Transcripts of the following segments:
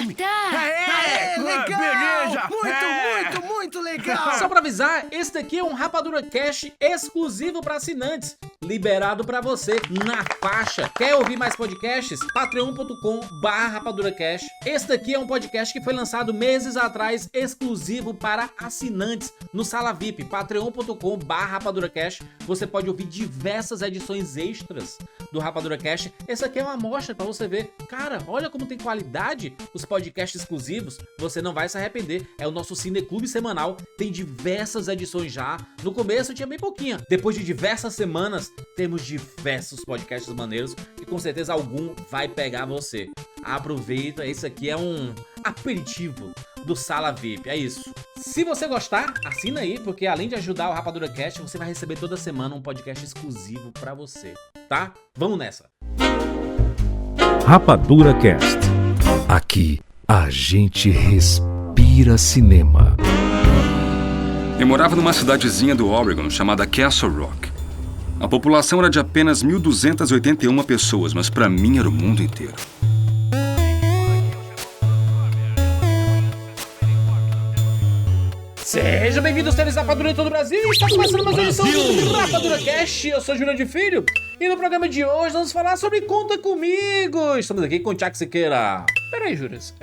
Legal! Beleza! Muito legal! Só pra avisar, esse daqui é um Rapadura Cash exclusivo pra assinantes, liberado pra você na faixa. Quer ouvir mais podcasts? patreon.com/rapaduracash. Esse daqui é um podcast que foi lançado meses atrás, exclusivo para assinantes no Sala VIP, patreon.com/rapaduracash. Você pode ouvir diversas edições extras do Rapadura Cash. Esse aqui é uma amostra pra você ver. Cara, olha como tem qualidade os podcasts exclusivos. Você não vai se arrepender. É o nosso Cineclube semanal. Tem diversas edições já. No começo tinha bem pouquinha. Depois de diversas semanas, temos diversos podcasts maneiros e com certeza algum vai pegar você. Aproveita, esse aqui é um aperitivo do Sala VIP, é isso. Se você gostar, assina aí, porque além de ajudar o Rapadura Cast, você vai receber toda semana um podcast exclusivo pra você, tá? Vamos nessa. Rapadura Cast. Aqui a gente respira cinema. Eu morava numa cidadezinha do Oregon chamada Castle Rock. A população era de apenas 1.281 pessoas, mas pra mim era o mundo inteiro. Sejam bem-vindos, seres Rapadura de todo o Brasil. Está começando mais uma edição do Rapadura Cast. Eu sou Júlio de Filho e no programa de hoje vamos falar sobre Conta Comigo. Estamos aqui com o Thiago Siqueira. Peraí, Július.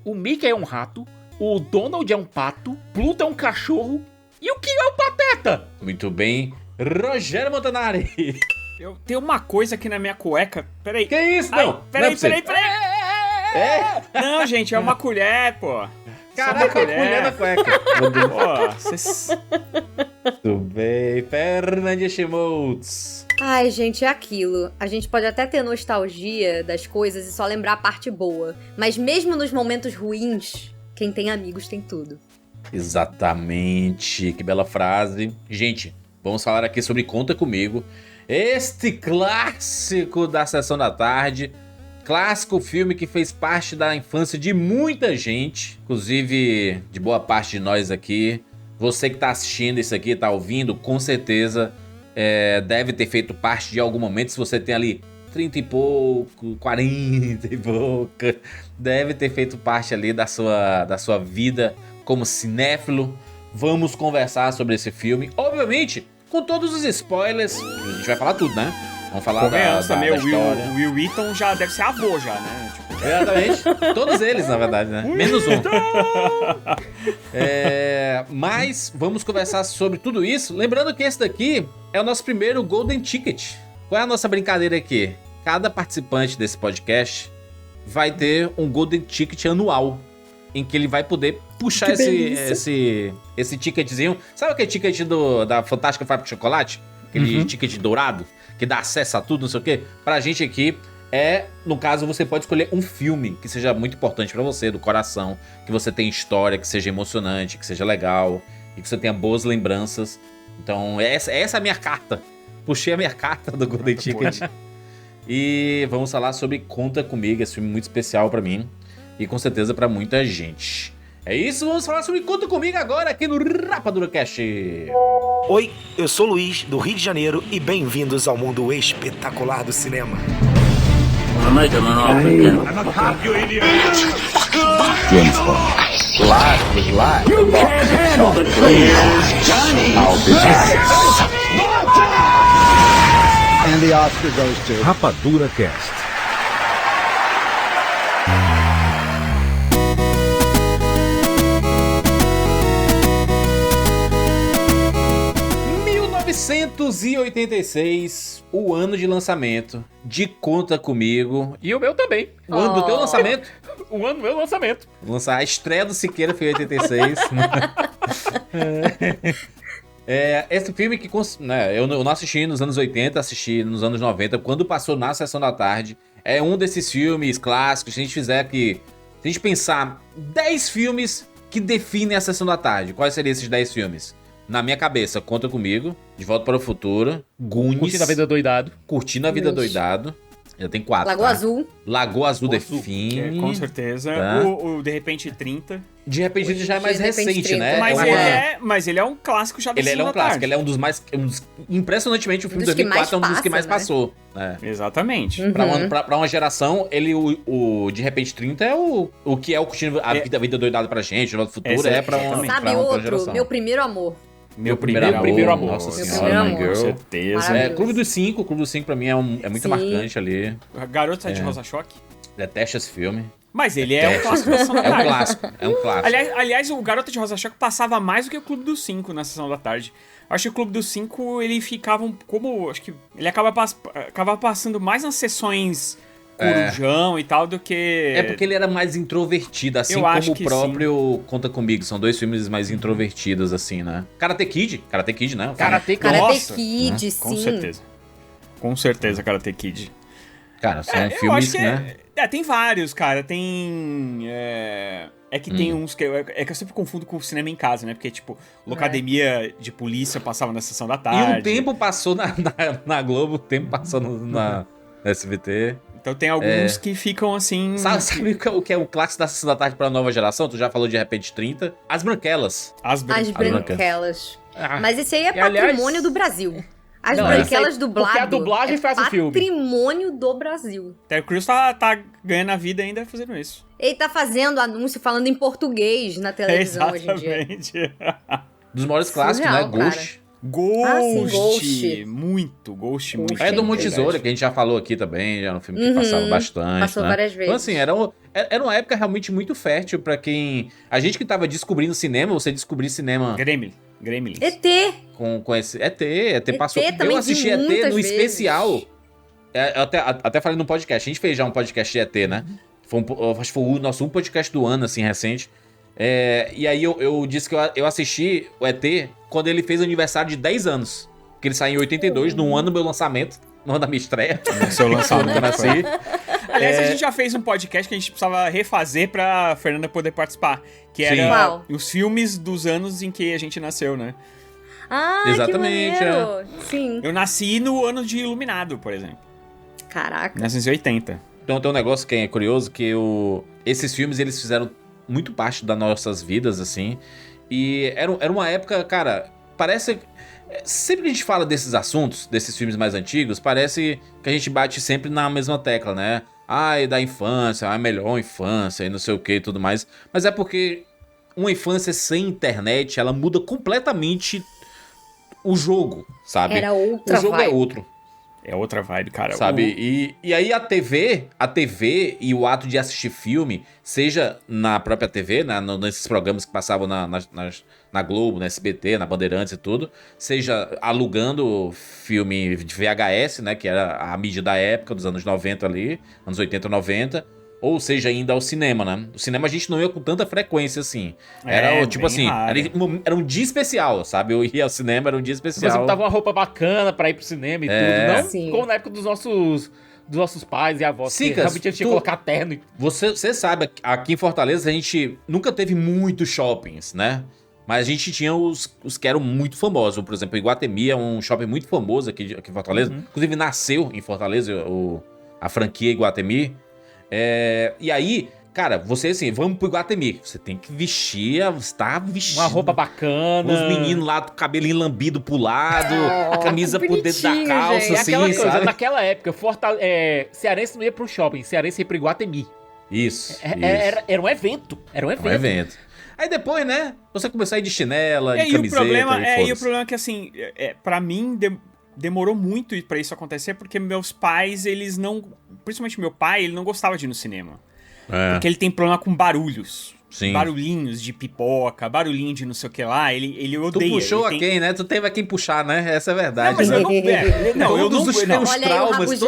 O Mickey é um rato, o Donald é um pato, Pluto é um cachorro e o que é o Pateta? Muito bem, Rogério Montanari. Eu tenho uma coisa aqui na minha cueca. Peraí. Que isso, não? Peraí. É? Não, gente, é uma colher, pô. Caraca, a colher na cueca. Pô, vocês... Tudo bem, Fernandes Schmoltz. Ai, gente, é aquilo. A gente pode até ter nostalgia das coisas e só lembrar a parte boa. Mas mesmo nos momentos ruins, quem tem amigos tem tudo. Exatamente, que bela frase. Gente, vamos falar aqui sobre Conta Comigo. Este clássico da Sessão da Tarde. Clássico filme que fez parte da infância de muita gente, inclusive de boa parte de nós aqui. Você que tá assistindo isso aqui, tá ouvindo, com certeza deve ter feito parte de algum momento. Se você tem ali 30 e pouco, 40 e pouco, deve ter feito parte ali da sua vida como cinéfilo. Vamos conversar sobre esse filme, obviamente, com todos os spoilers. A gente vai falar tudo, né? Vamos falar da história. O Will Wheaton já deve ser avô já, né? Tipo... Exatamente. Todos eles, na verdade, né? Menos um. Mas vamos conversar sobre tudo isso. Lembrando que esse daqui é o nosso primeiro Golden Ticket. Qual é a nossa brincadeira aqui? Cada participante desse podcast vai ter um Golden Ticket anual, em que ele vai poder puxar esse ticketzinho. Sabe aquele ticket da Fantástica Fábrica de Chocolate? Aquele ticket dourado, que dá acesso a tudo, não sei o quê. Pra gente aqui, no caso, você pode escolher um filme que seja muito importante pra você, do coração, que você tenha história, que seja emocionante, que seja legal, e que você tenha boas lembranças. Então, essa é a minha carta. Puxei a minha carta do Golden Ticket. E vamos falar sobre Conta Comigo, esse filme muito especial pra mim, e com certeza pra muita gente. É isso, vamos falar sobre Conta Comigo agora aqui no Rapadura Cast. Oi, eu sou o Luiz, do Rio de Janeiro, e bem-vindos ao mundo espetacular do cinema. Rapadura Cast. ...1986, o ano de lançamento de Conta Comigo. E o meu também. O ano do teu lançamento? O ano do meu lançamento. A estreia do Siqueira foi em 86. Esse filme que eu não assisti nos anos 80, assisti nos anos 90, quando passou na Sessão da Tarde. É um desses filmes clássicos. Se a gente pensar 10 filmes que definem a Sessão da Tarde, quais seriam esses 10 filmes? Na minha cabeça, Conta Comigo, De Volta para o Futuro, Goonies... Curtindo a Vida Doidado. Curtindo a Vida Doidado. Já tem 4. Lagoa Azul. Lagoa Azul Que define. com certeza. Tá. O De Repente 30. De repente ele já é mais De repente, recente, 30. né? Mas ele é um clássico já da Ele é sessão um da clássico, tarde. ele é um dos mais. Impressionantemente, o filme de Dos que 2004 é um mais dos que mais passa, passou. É. Exatamente. Pra uma geração, o De Repente 30 é o que é o curtindo a vida doidada pra gente, o nosso futuro, é pra uma, Exatamente. Sabe pra uma outra outro? geração. Meu Primeiro Amor. Meu primeiro amor. Nossa Meu senhora, primeiro My amor. Girl. Com certeza. Maravilhoso. Clube dos Cinco. Clube dos Cinco pra mim é muito Sim. marcante ali. Garota de Rosa Choque. Detesto esse filme. Mas ele é um clássico da sessão da É um tarde. clássico, é um clássico. Aliás, o Garota de Rosa Choque passava mais do que o Clube dos Cinco na sessão da tarde. Acho que o Clube dos Cinco, ele ficava como... Acho que ele acabava passando mais nas sessões Corujão e tal do que... É porque ele era mais introvertido, assim Eu acho como o que próprio Conta Comigo. São dois filmes mais introvertidos, assim, né? Karate Kid, né? Karate Kid. Karate Nossa, Kid, sim. Com certeza. Com certeza, Karate Kid. Cara, são Eu filmes, acho que né? tem vários, cara. Tem... É que tem uns que... É que eu sempre confundo com o cinema em casa, né? Porque, tipo, Locademia de Polícia passava na sessão da tarde. E um tempo passou na Globo, o tempo passou na SBT. Então tem alguns que ficam assim... Sabe o que é o clássico da Sessão da Tarde pra nova geração? Tu já falou de repente 30. As Branquelas. As As Branquelas. Ah, Mas esse aí é e, aliás- patrimônio do Brasil. As Não, Branquelas essa aí- dublado porque a dublagem faz o filme. patrimônio do Brasil. Terry Crews tá ganhando a vida ainda fazendo isso. Ele tá fazendo anúncio falando em português na televisão hoje em dia. Exatamente. Dos maiores clássicos, Surreal, né? Ghost. sim, Ghost. Ghost. Muito. É do Sim, Monte verdade. Tesoura, que a gente já falou aqui também, já no filme que passava bastante. Passou né? várias vezes. Então, assim, era uma época realmente muito fértil pra quem. A gente que tava descobrindo cinema, você descobrir cinema Gremlins. ET. com esse. ET passou. também Eu assisti vi ET muitas no vezes. especial. Eu até falei no podcast. A gente fez já um podcast de ET, né? Acho que foi o nosso podcast do ano, assim, recente. E aí eu disse que eu assisti o ET quando ele fez aniversário de 10 anos. Que ele saiu em 82, no ano do meu lançamento, no ano da minha estreia. Seu lançamento. Quando eu nasci. Aliás, a gente já fez um podcast que a gente precisava refazer pra Fernanda poder participar. Que era Qual? os filmes dos anos em que a gente nasceu, né? Ah, Exatamente, que maneiro. Sim. Eu nasci no ano de Iluminado, por exemplo. Caraca. 1980. Então tem um negócio que é curioso, que esses filmes, eles fizeram muito parte das nossas vidas, assim. E era uma época, cara, parece... Sempre que a gente fala desses assuntos, desses filmes mais antigos, parece que a gente bate sempre na mesma tecla, né? Ai, da infância, a melhor infância e não sei o que e tudo mais. Mas é porque uma infância sem internet, ela muda completamente o jogo, sabe? Era outra O jogo vibe. é outro. É outra vibe, cara. Sabe? E aí a TV e o ato de assistir filme, seja na própria TV, nesses programas que passavam na Globo, na SBT, na Bandeirantes e tudo, seja alugando filme de VHS, né, que era a mídia da época, dos anos 90 ali, anos 80, 90, ou seja, ainda ao cinema, né? O cinema a gente não ia com tanta frequência assim. Era tipo bem assim, raro. era um dia especial, sabe? Eu ia ao cinema, era um dia Você especial. botava uma roupa bacana pra ir pro cinema e tudo. Não Sim. como na época dos nossos pais e avós. Sim, que cara, realmente a gente tinha tu- que colocar terno. Você sabe, aqui em Fortaleza a gente nunca teve muitos shoppings, né? Mas a gente tinha os que eram muito famosos. Por exemplo, Iguatemi é um shopping muito famoso aqui em Fortaleza. Inclusive nasceu em Fortaleza a franquia Iguatemi. E aí, cara, você assim, vamos pro Iguatemi. Você tem que vestir, você tá vestindo. Uma roupa bacana. Os meninos lá, com o cabelinho lambido pro lado, a camisa que por dentro da bonitinho, calça, gente. E assim, aquela coisa, sabe? naquela época, cearense não ia pro shopping, cearense ia pro Iguatemi. Isso. Era um evento. Era um evento. Um evento. Aí depois, né, você começou a ir de chinela, de E o camiseta problema e é foda-se. que, assim, pra mim, demorou muito pra isso acontecer, porque meus pais, eles não... Principalmente meu pai, ele não gostava de ir no cinema. Porque ele tem problema com barulhos. Sim. Barulhinhos de pipoca, barulhinho de não sei o que lá, ele Tu odeia. puxou ele a quem, né? Tu teve a quem puxar, né? Essa é a verdade. Não, mas eu não... não, eu Todos não... os não. teus Olha aí o traumas,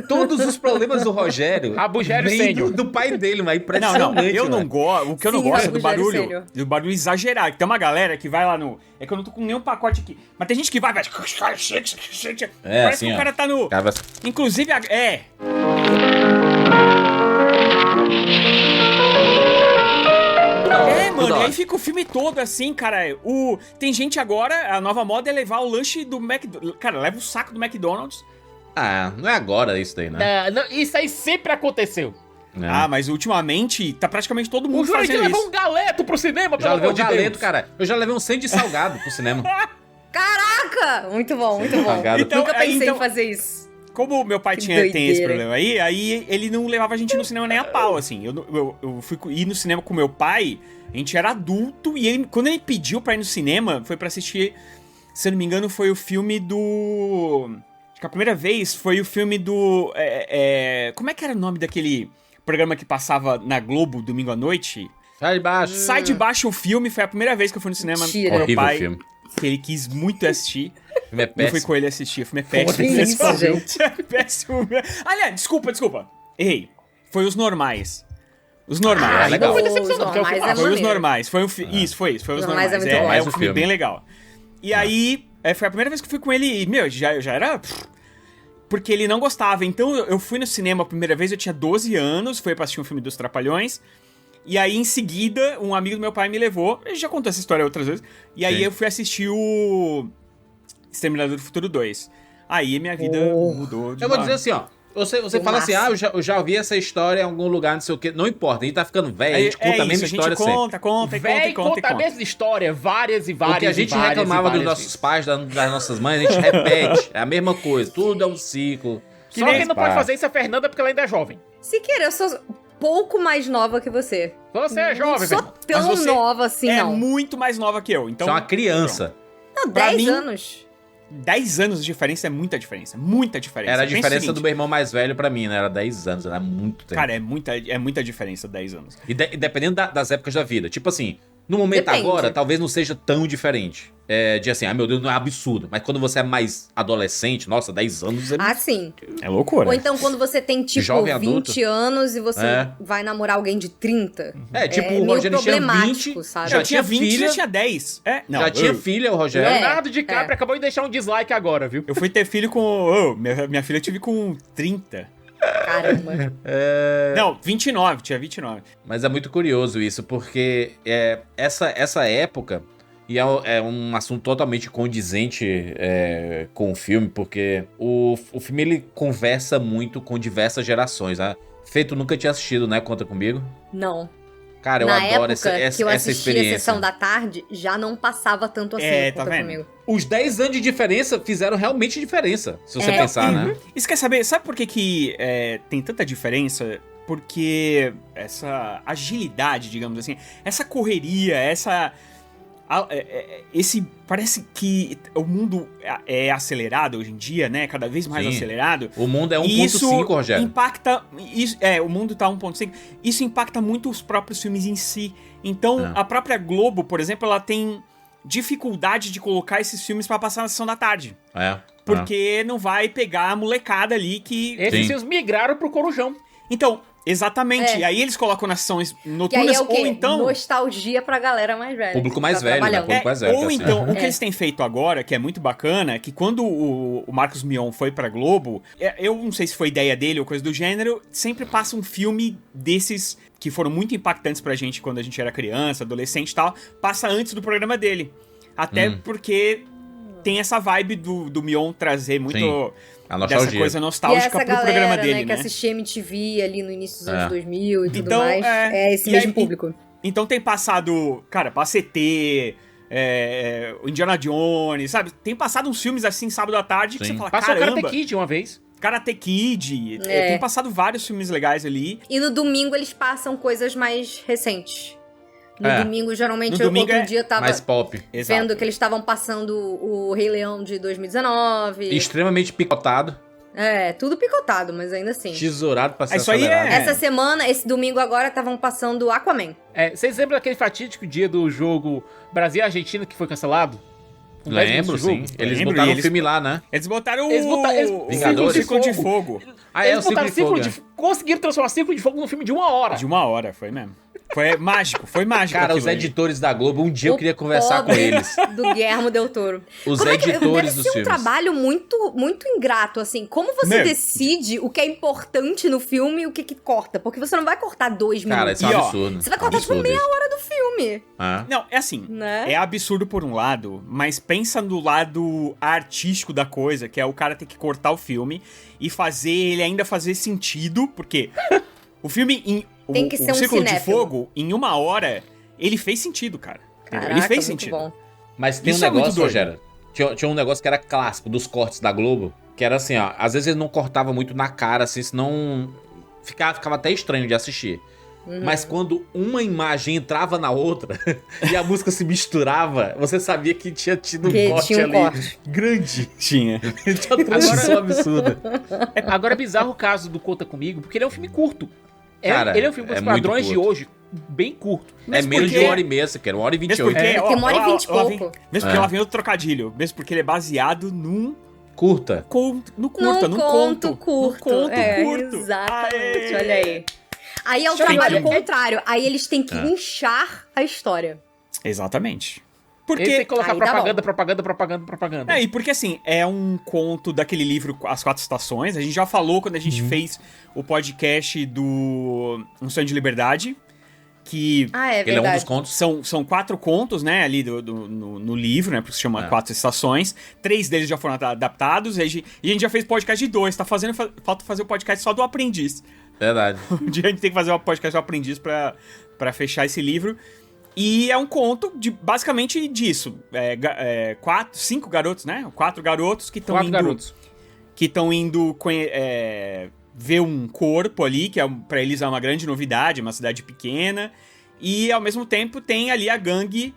todos os problemas do Rogério Rabugério vem sênior. do pai dele, mas é Não, impressionante. eu não velho. gosto. O que eu não Sim, gosto é do Rogério Cênio. barulho exagerado. Tem uma galera que vai lá no. É que eu não tô com nenhum pacote aqui. Mas tem gente que vai. Parece assim, que o ó. cara tá no. Cara, Inclusive, mano, toda e aí hora. fica o filme todo assim, cara. Tem gente agora, a nova moda é levar o lanche do McDonald's. Cara, leva o saco do McDonald's Ah, não é agora isso daí, né? Não, isso aí sempre aconteceu. É. Ah, mas ultimamente tá praticamente todo O mundo Jurandir fazendo levou isso. um galeto pro cinema, Já pelo levei amor um de galeto, Deus. cara. Eu já levei um 100 de salgado pro cinema. Caraca! Muito bom, muito bom. Salgado. Então, Nunca pensei então- em fazer isso. Como meu pai Que tem esse doideira. problema aí ele não levava a gente no cinema nem a pau, assim. Eu fui ir no cinema com meu pai, a gente era adulto, e quando ele pediu pra ir no cinema, foi pra assistir, se eu não me engano, foi o filme do... Acho que a primeira vez foi o filme do... como é que era o nome daquele programa que passava na Globo, domingo à noite? Sai de baixo. Sai de Baixo o filme, foi a primeira vez que eu fui no cinema Mentira. com meu Horrível pai. filme. Que ele quis muito assistir. O filme é Eu fui péssimo. com ele assistir, o filme é péssimo. Que isso, gente? Péssimo. Aliás, desculpa. Errei. Foi Os Normais. Os Normais. Ah, legal. Não foi decepcionante, porque é o Mas filme- é Foi Os maneiro. Normais. Foi isso, foi Os Os Normais. Normais é muito bom. É Mais um o filme filme. bem legal. E aí, foi a primeira vez que eu fui com ele, e, meu, já era... Porque ele não gostava. Então, eu fui no cinema a primeira vez, eu tinha 12 anos, foi pra assistir um filme dos Trapalhões. E aí, em seguida, um amigo do meu pai me levou. Ele já contou essa história outras vezes. E aí, Sim. eu fui assistir o Exterminador do Futuro 2. Aí, minha vida mudou de Eu vou uma- dizer assim, ó. Você Que fala assim, massa. eu já ouvi essa história em algum lugar, não sei o quê. Não importa, a gente tá ficando velho, a gente conta a mesma história sempre. conta Véi, conta a mesma história, várias e várias O que a gente e várias reclamava e dos várias nossos vezes. pais, das nossas mães, a gente repete. É a mesma coisa, tudo é um ciclo. Só quem não pode fazer isso é a Fernanda, porque ela ainda é jovem. Se querer, eu sou pouco mais nova que você. Você é Não jovem, sou velho. tão Mas você nova assim, é não. muito mais nova que eu. Então, Você é uma criança. Não, pra 10 mim- anos. 10 anos de diferença é muita diferença. Muita diferença. Era a Pensa o diferença seguinte, do meu irmão mais velho pra mim, né? Era 10 anos, era muito tempo. Cara, é muita diferença 10 anos. E dependendo das épocas da vida. Tipo assim, no momento Depende. agora, talvez não seja tão diferente. De assim, meu Deus, não é absurdo. Mas quando você é mais adolescente, nossa, 10 anos é... Ah, sim. É loucura. Ou então quando você tem, tipo, Jovem 20 adulto. anos e você É. vai namorar alguém de 30. tipo, é o meio Rogério tinha problemático, 20, sabe? já eu tinha 20 filha, já tinha 10. Não, já tinha filha, o Rogério. É. Leonardo DiCaprio acabou de deixar um dislike agora, viu? Eu fui ter filho com... minha filha eu tive com 30. Caramba. Não, 29. Tinha 29. Mas é muito curioso isso, porque essa época, e é um assunto totalmente condizente com o filme, porque o filme ele conversa muito com diversas gerações, né? Feito nunca tinha assistido, né? Conta comigo. Não. Cara, eu Na adoro época essa que eu essa assistia a experiência. Sessão da Tarde, já não passava tanto assim. É, tá conta vendo? comigo. Os 10 anos de diferença fizeram realmente diferença, se você É. pensar, né? Isso quer saber, sabe por que tem tanta diferença? Porque essa agilidade, digamos assim, essa correria, parece que o mundo é acelerado hoje em dia, né? Cada vez mais Sim. acelerado. O mundo é E isso 1.5, Rogério. impacta. O mundo tá 1.5. Isso impacta muito os próprios filmes em si. Então, a própria Globo, por exemplo, ela tem dificuldade de colocar esses filmes pra passar na sessão da tarde. Porque não vai pegar a molecada ali que. Esses Sim. filmes migraram pro Corujão. Então, exatamente. É. E aí eles colocam nas sessões Que aí noturnas é o quê? ou então. Nostalgia pra galera mais velha. Público mais Tá velho, né? trabalhando. Público mais velho, Ou tá então, certo. o que eles têm feito agora, que é muito bacana, que quando o Marcos Mion foi pra Globo, eu não sei se foi ideia dele ou coisa do gênero, sempre passa um filme desses que foram muito impactantes pra gente quando a gente era criança, adolescente e tal, passa antes do programa dele. Até porque tem essa vibe do Mion trazer muito Sim. A dessa nostalgia. coisa E nostálgica essa pro galera, programa dele, que né? assistia MTV ali no início dos É. anos 2000 e tudo Então, mais, é esse e mesmo aí- público. Então tem passado, cara, passa ET, o Indiana Jones, sabe? Tem passado uns filmes assim, sábado à tarde, que Sim. você fala, Passou o caramba, Karate Kid uma vez. Karate Kid, É. tem passado vários filmes legais ali. E no domingo eles passam coisas mais recentes. No É. domingo, geralmente, No domingo outro é dia eu tava Mais pop. Exato. vendo que eles estavam passando o Rei Leão de 2019. Extremamente picotado, É, tudo picotado, mas ainda assim. tesourado pra ser Isso aí acelerado. é- Essa semana, esse domingo agora, estavam passando Aquaman. Vocês lembram daquele fatídico dia do jogo Brasil e Argentina que foi cancelado? Com 10 Lembro, minutos de sim. jogo? Eles Lembro, botaram e o eles- filme lá, né? Eles botaram Eles botaram- o Vingadores. Círculo de Fogo. Ah, Eles botaram Círculo de Círculo Fogo, de Conseguiram transformar Círculo de Fogo num filme de 1 hora. De 1 hora, foi mesmo. Foi mágico. Cara, os aquilo aí. editores da Globo, um dia eu O queria conversar com pobre eles. Do Guillermo Del Toro. Os Como é que editores deve dos ser um filmes. trabalho muito, muito ingrato, assim. Como você Meu. decide o que é importante no filme e o que corta? Porque você não vai cortar 2 Cara, minutos. isso é um E, ó, absurdo. Você vai cortar, tipo, Absurdo meia isso. hora do filme. filme, Não, é assim, né? é absurdo por um lado, mas pensa no lado artístico da coisa, que é o cara ter que cortar o filme e fazer ele ainda fazer sentido, porque o filme, Tem que ser um Círculo de cinéfilo. Fogo, em 1 hora, ele fez sentido, cara. Entendeu? Caraca, Ele fez muito sentido. bom. Mas tem Isso um é muito negócio, doido. Rogério. Tinha um negócio que era clássico dos cortes da Globo, que era assim, ó. Às vezes ele não cortava muito na cara, assim, senão ficava até estranho de assistir. Mas quando uma imagem entrava na outra e a música se misturava, você sabia que tinha tido Que um corte tinha um ali corte. grande. Tinha. Tinha uma transição absurda. Agora é bizarro o caso do Conta Comigo, porque ele é um filme curto. Cara, Ele é um filme com é os muito padrões de curto. hoje, bem curto. É menos de porque- 1h30, você quer, 1h28. Mesmo porque, É, tem 1h20 e pouco. Mesmo porque ela vem outro trocadilho. Mesmo porque ele é baseado num Curta. conto, no curta, num conto conto. curto. Num conto É, curto. exatamente, Aê! olha aí. Aí é o Deixa eu trabalho ver. contrário. Aí eles têm que inchar a história. Exatamente. Ele tem Porque... que colocar Aí dá propaganda. É, e porque assim, é um conto daquele livro As Quatro Estações. A gente já falou quando a gente fez o podcast do Um Sonho de Liberdade. Que Ah, é Ele é um dos verdade. contos. são 4 contos, né, ali no livro, né, porque se chama É. 4 Estações. 3 deles já foram adaptados. E a gente já fez podcast de 2. Tá falta fazer o podcast só do Aprendiz. Verdade. Um dia a gente tem que fazer um podcast do Aprendiz pra fechar esse livro. E é um conto basicamente disso. 5 garotos, né? 4 garotos que estão 4 indo... garotos. Que estão indo ver um corpo ali, que pra eles é uma grande novidade, uma cidade pequena. E ao mesmo tempo tem ali a gangue...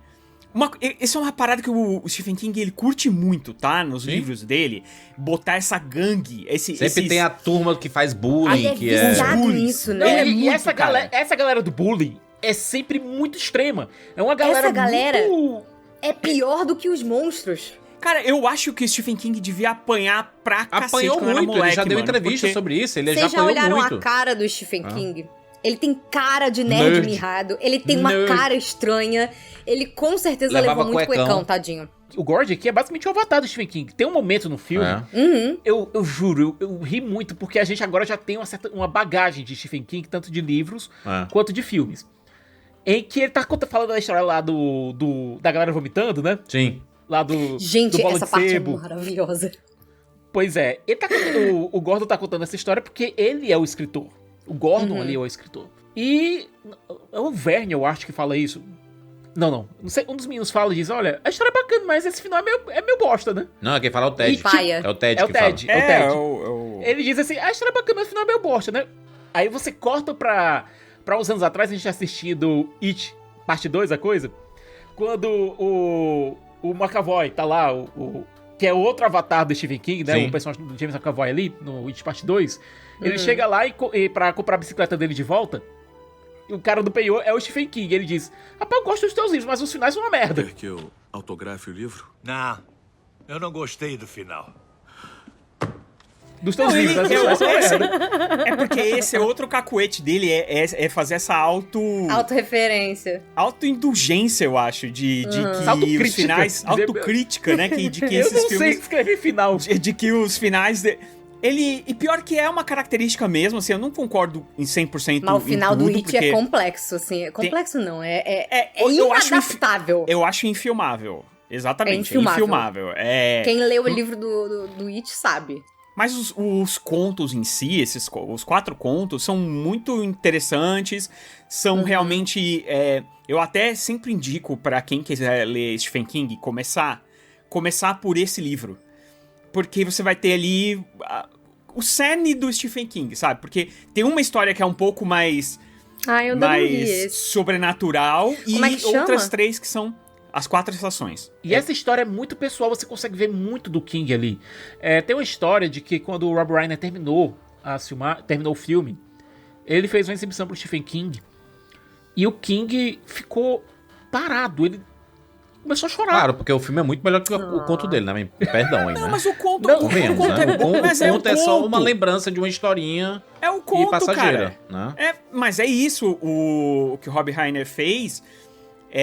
Essa é uma parada que o Stephen King ele curte muito, tá? Nos Sim. livros dele. Botar essa gangue. Sempre tem a turma que faz bullying, Ele é que é... viciado bullies. nisso, Não, né? é e muito, essa, cara. essa galera do bullying é sempre muito extrema. É uma galera Essa galera- muito... É pior do que os monstros. Cara, eu acho que o Stephen King devia apanhar pra cacete Apanhou quando era muito, moleque, ele já deu mano, entrevista porque- sobre isso, ele já Vocês já apanhou olharam muito. a cara do Stephen King? Ele tem cara de nerd Nerd. mirrado. Ele tem uma Nerd. cara estranha. Ele com certeza Levava levou muito cuecão. cuecão, tadinho. O Gord aqui é basicamente o avatar do Stephen King. Tem um momento no filme... É. Uhum. Eu juro, eu ri muito, porque a gente agora já tem uma bagagem de Stephen King, tanto de livros É. quanto de filmes. Em que ele tá falando da história lá da galera vomitando, né? Sim. Lá do Gente, bolo essa de parte é sebo. maravilhosa. Pois é, ele tá contando, o Gordon tá contando essa história porque ele é o escritor. O Gordon ali é o escritor. E é o Verne, eu acho que fala isso. Não sei, um dos meninos fala e diz, olha, a história é bacana, mas esse final é meio bosta, né? Não, quem fala é o Ted. E paia. É o Ted É o que Ted. fala. É o Ted. o... Ele diz assim, a história é bacana, mas o final é meio bosta, né? Aí você corta pra uns anos atrás, a gente assistindo It, parte 2, a coisa. Quando o McAvoy tá lá, que é outro avatar do Stephen King, né? Sim. O personagem do James McAvoy ali, no It Parte 2. Ele chega lá e pra comprar a bicicleta dele de volta, e o cara do penhor é o Stephen King. Ele diz, rapaz, eu gosto dos teus livros, mas os finais são uma merda. Quer que eu autografe o livro? Não, eu não gostei do final. Dos teus Não, livros, mas os finais são uma merda. É porque esse é outro cacuete dele, é fazer essa Autorreferência. autoindulgência, eu acho, de que os Autocrítica. finais... Autocrítica, né? De que Eu esses não sei filmes... escrever final. De que os finais... E pior que é uma característica mesmo, assim, eu não concordo em 100% Mas o final em do tudo, It porque é complexo, assim. É complexo não, é eu acho inadaptável. eu acho infilmável. Exatamente, É infilmável. infilmável. Quem leu o livro do It sabe. Mas os contos em si, os 4 contos, são muito interessantes, são realmente... eu até sempre indico pra quem quiser ler Stephen King, começar por esse livro. Porque você vai ter ali o cerne do Stephen King, sabe? Porque tem uma história que é um pouco mais Ah, eu ainda não vi mais esse. sobrenatural Como é e que chama? outras 3 que são as 4 estações. E essa história é muito pessoal, você consegue ver muito do King ali. Tem uma história de que quando o Rob Reiner terminou o filme, ele fez uma exibição pro Stephen King e o King ficou parado, ele começou a chorar. Claro, porque o filme é muito melhor que o conto dele, né? Perdão aí, né? Não, mas o conto, Convenhamos, né? O conto é só uma conto. lembrança de uma historinha É o conto, e passageira, cara. né? Mas é isso o que o Rob Reiner fez.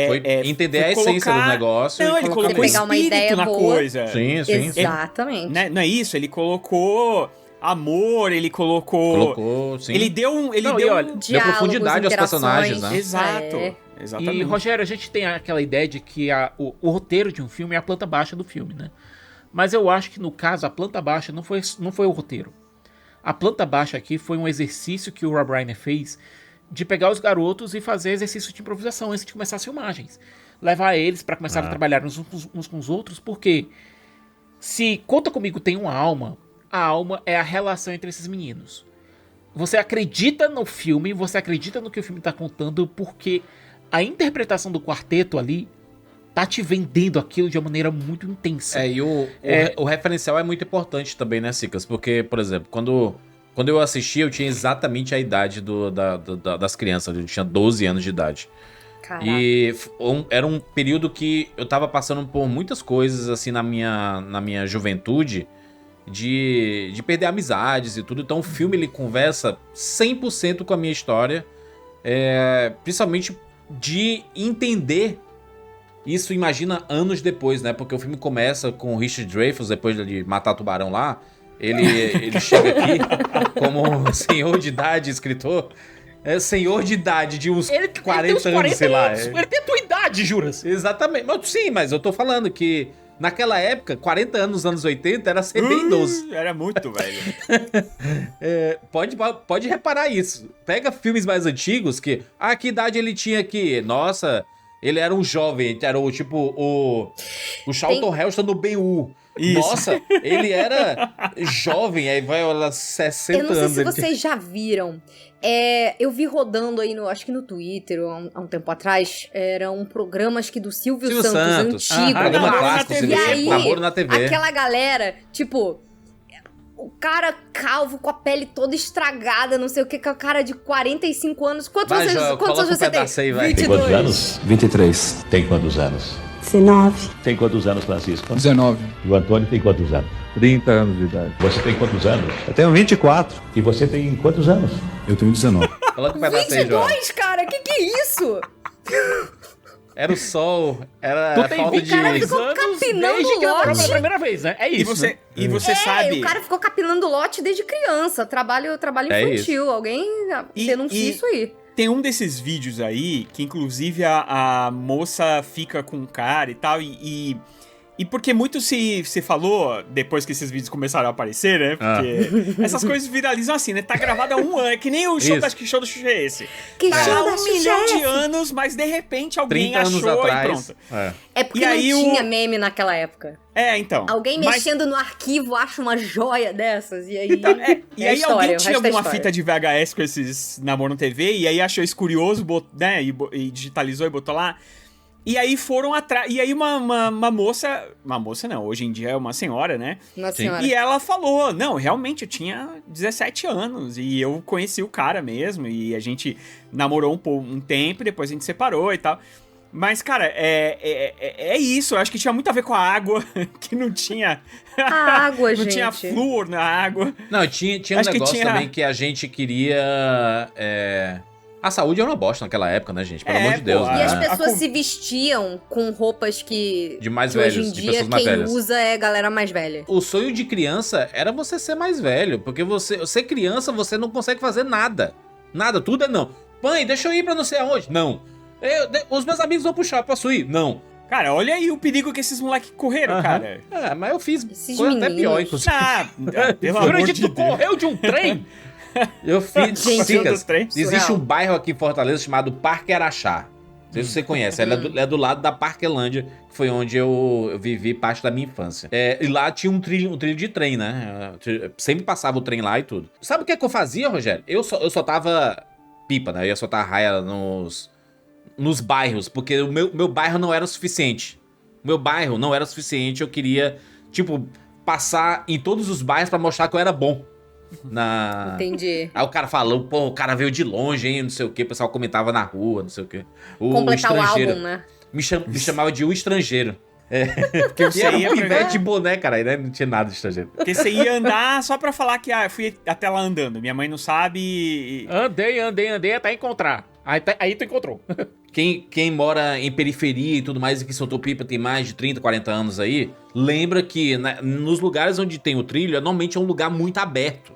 Foi entender a essência do negócio Não, e ele colocar colocou pegar uma espírito ideia na boa. coisa. Sim, sim. Exatamente. Né? Não é isso? Ele colocou amor, ele colocou... Colocou, sim. Ele deu um... Ele Não, deu e olha, um... deu profundidade aos interações. personagens, né? Exato. Exatamente. E, Rogério, a gente tem aquela ideia de que o roteiro de um filme é a planta baixa do filme, né? Mas eu acho que no caso a planta baixa não foi o roteiro. A planta baixa aqui foi um exercício que o Rob Reiner fez de pegar os garotos e fazer exercício de improvisação antes de começar as filmagens. Levar eles pra começar a trabalhar uns com os outros, porque se Conta Comigo tem uma alma, a alma é a relação entre esses meninos. Você acredita no filme, você acredita no que o filme tá contando, porque a interpretação do quarteto ali tá te vendendo aquilo de uma maneira muito intensa. E o referencial é muito importante também, né, Cicas? Porque, por exemplo, quando eu assisti, eu tinha exatamente a idade das crianças. Eu tinha 12 anos de idade. Caraca. E era um período que eu tava passando por muitas coisas, assim, na minha juventude, de perder amizades e tudo. Então o filme, ele conversa 100% com a minha história, principalmente de entender isso, imagina, anos depois, né? Porque o filme começa com o Richard Dreyfuss, depois de matar o tubarão lá. Ele chega aqui como senhor de idade, escritor. Senhor de idade, de uns 40 anos, sei lá. Ele tem a tua idade, juras? Exatamente. Sim, mas eu tô falando que naquela época, 40 anos, nos anos 80, era ser bem idoso. Era muito, velho. Pode reparar isso. Pega filmes mais antigos que idade ele tinha aqui? Nossa, ele era um jovem, era o tipo o Charlton Heston no Ben-Hur. Isso. Nossa, ele era jovem, aí vai olhar 60 anos. Eu não sei se vocês já viram. Eu vi rodando aí, acho que no Twitter, há um tempo atrás, eram programas do Silvio Santos, antigo. Programa clássico, e aí, Namoro na TV. Aquela galera, tipo, o cara calvo, com a pele toda estragada, não sei o que, com a cara de 45 anos. Quantos anos você tem? Aí, 22. Tem quantos anos? 23. Tem quantos anos? 19. Tem quantos anos, Francisco? 19. E o Antônio tem quantos anos? 30 anos de idade. Você tem quantos anos? Eu tenho 24. E você tem quantos anos? Eu tenho 19. Coloca um pedaço aí, João. 22, cara? Que é isso? Era o sol, era Tu a tem falta 20 de... cara ficou anos capinando desde que namorou lote. pela primeira vez, né? É isso, né? E você sabe... o cara ficou capinando lote desde criança. Trabalho infantil. Alguém denuncia isso aí. Tem um desses vídeos aí, que inclusive a moça fica com um cara e tal, e porque muito se falou, depois que esses vídeos começaram a aparecer, né? Porque essas coisas viralizam assim, né? Tá gravado há um ano, é que nem o show, que show do Xuxa é esse. Que tá show há da um Xuxa milhão é de esse? anos, mas de repente alguém 30 anos achou atrás. e pronto. É porque E aí não tinha meme naquela época. Então. Alguém mexendo no arquivo acha uma joia dessas, e aí... E aí alguém tinha alguma fita de VHS com esses Namoro na TV, e aí achou isso curioso, né, e digitalizou e botou lá. E aí foram atrás. E aí uma moça. Uma moça não, hoje em dia é uma senhora, né? Uma senhora. E ela falou: não, realmente eu tinha 17 anos. E eu conheci o cara mesmo. E a gente namorou um tempo, depois a gente separou e tal. Mas, cara, é isso. Eu acho que tinha muito a ver com a água, que não tinha. A água, não gente. tinha flúor na água. Não, tinha um negócio também que a gente queria. A saúde era uma bosta naquela época, né, gente? Pelo amor de Deus, né? E as pessoas se vestiam com roupas que... De mais que velhos, hoje em de dia pessoas mais quem velhas. usa é galera mais velha. O sonho de criança era você ser mais velho, porque você criança, você não consegue fazer nada. Nada, tudo é não. Mãe, deixa eu ir pra não sei aonde. Não. Os meus amigos vão pro shopping, posso ir? Não. Cara, olha aí o perigo que esses moleques correram, cara. Mas eu fiz Esses coisa até meninos. pior, inclusive. Pelo amor de Tu Deus. correu de um trem? Eu fiz. Gente, Cicas, existe surreal. um bairro aqui em Fortaleza chamado Parque Araxá. Não sei se você conhece. Ele é do lado da Parquelândia, que foi onde eu vivi parte da minha infância. E lá tinha um trilho de trem, né? Sempre passava o trem lá e tudo. Sabe o que eu fazia, Rogério? Eu só tava pipa, né? Eu ia soltar raia nos bairros, porque o meu bairro não era o suficiente. O meu bairro não era o suficiente. Eu queria, tipo, passar em todos os bairros pra mostrar que eu era bom. Entendi. Aí o cara falou, pô, o cara veio de longe, hein, não sei o que, o pessoal comentava na rua, não sei o que. Completar o álbum, né? Me chamava de o estrangeiro. Porque você Era ia um pivete de boné, cara, aí né? Não tinha nada de estrangeiro. Porque você ia andar só pra falar que fui até lá andando. Minha mãe não sabe. Andei até encontrar. Aí tu encontrou. Quem mora em periferia e tudo mais, e que soltou pipa tem mais de 30, 40 anos aí, lembra que nos lugares onde tem o trilho, normalmente é um lugar muito aberto.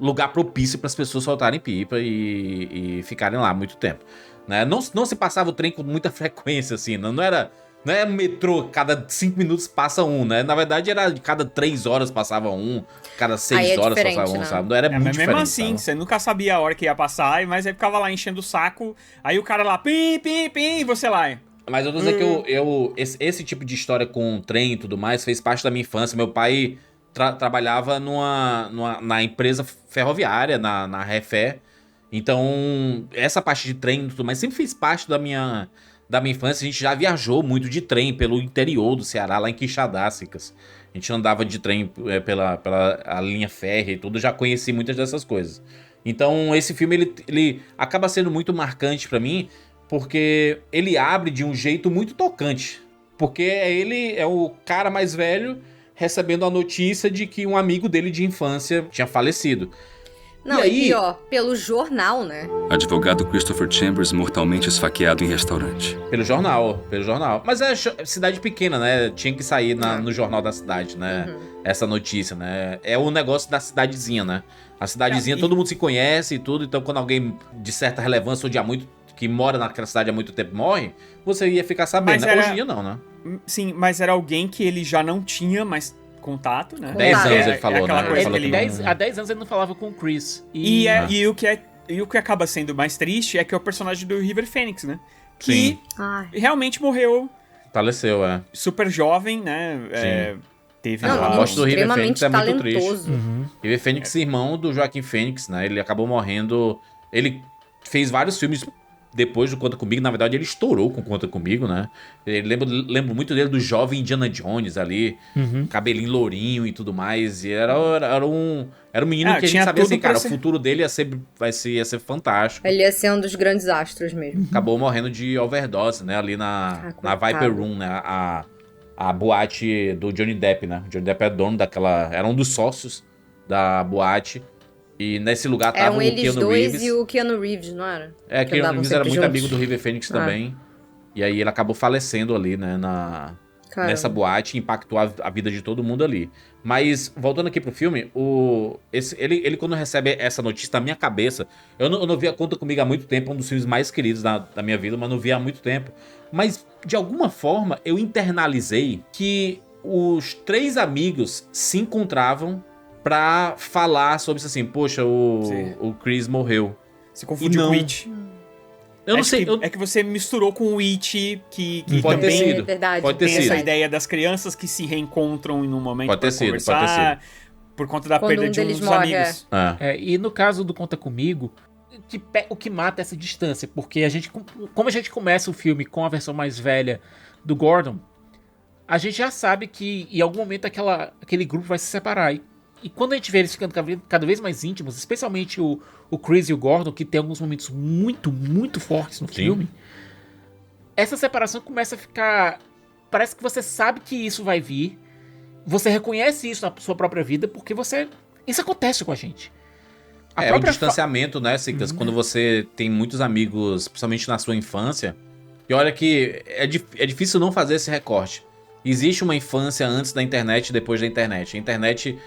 lugar propício para as pessoas soltarem pipa e ficarem lá muito tempo, né? Não se passava o trem com muita frequência, assim, não era metrô, cada 5 minutos passa um, né? Na verdade, era de cada 3 horas passava um, cada 6 horas passava um, sabe? Não era muito diferente. Mesmo assim, sabe? Você nunca sabia a hora que ia passar, mas aí ficava lá enchendo o saco, aí o cara lá, pim, pim, pim, e você lá. Mas eu tô dizendo que esse tipo de história com trem e tudo mais fez parte da minha infância. Meu pai trabalhava na empresa ferroviária, na Refé. Então, essa parte de trem e tudo mais sempre fez parte da minha infância. A gente já viajou muito de trem pelo interior do Ceará, lá em Quixadá, Cicas. A gente andava de trem pela a linha férrea e tudo, já conheci muitas dessas coisas. Então, esse filme, ele acaba sendo muito marcante pra mim, porque ele abre de um jeito muito tocante. Porque ele é o cara mais velho recebendo a notícia de que um amigo dele de infância tinha falecido. Não, e pior, pelo jornal, né? Advogado Christopher Chambers mortalmente esfaqueado em restaurante. Pelo jornal. Mas é cidade pequena, né? Tinha que sair no jornal da cidade, né? Essa notícia, né? É o negócio da cidadezinha, né? A cidadezinha, todo mundo se conhece e tudo, então quando alguém de certa relevância ou que mora naquela cidade há muito tempo morre, você ia ficar sabendo. Hoje em dia não, né? Sim, mas era alguém que ele já não tinha mais contato, né? 10 anos ele falou, né? Há 10 anos ele não falava com o Chris. E o que acaba sendo mais triste é que é o personagem do River Phoenix, né? Sim. Que realmente morreu. Faleceu, super jovem, né? Teve a morte do River Phoenix é muito talentoso. triste. River Phoenix, irmão do Joaquim Phoenix, né? Ele acabou morrendo. Ele fez vários filmes depois do Conta Comigo. Na verdade, ele estourou com Conta Comigo, né? Lembro muito dele do jovem Indiana Jones ali, cabelinho lourinho e tudo mais. E era um menino que a gente sabia assim, cara, o futuro dele ia ser fantástico. Ele ia ser um dos grandes astros mesmo. Acabou morrendo de overdose, né? Ali na Viper Room, né? A boate do Johnny Depp, né? O Johnny Depp é dono daquela... Era um dos sócios da boate. E nesse lugar tava o Keanu Reeves. Eram eles dois e o Keanu Reeves, não era? O Keanu Reeves era muito amigo do River Phoenix também. E aí ele acabou falecendo ali, né? Nessa boate, impactou a vida de todo mundo ali. Mas, voltando aqui pro filme, ele quando recebe essa notícia na minha cabeça, eu não via Conta Comigo há muito tempo, um dos filmes mais queridos da minha vida, mas não via há muito tempo. Mas, de alguma forma, eu internalizei que os 3 amigos se encontravam pra falar sobre isso assim, poxa, o Chris morreu. Se confundiu com o It. Eu não sei. É que você misturou com o It, que pode também ter sido. Verdade. Pode ter tem sido. essa ideia das crianças que se reencontram em um momento pode ter pra sido, conversar, pode ter sido. por conta da Quando perda um de um deles dos morre, amigos. E no caso do Conta Comigo, o que mata é essa distância, porque como a gente começa o filme com a versão mais velha do Gordon, a gente já sabe que em algum momento aquele grupo vai se separar. E quando a gente vê eles ficando cada vez mais íntimos, especialmente o Chris e o Gordon, que tem alguns momentos muito, muito fortes no filme, essa separação começa a ficar... Parece que você sabe que isso vai vir, você reconhece isso na sua própria vida, porque isso acontece com a gente. O distanciamento, né, Cicas? Quando você tem muitos amigos, principalmente na sua infância, e olha que é difícil não fazer esse recorte. Existe uma infância antes da internet e depois da internet. A internet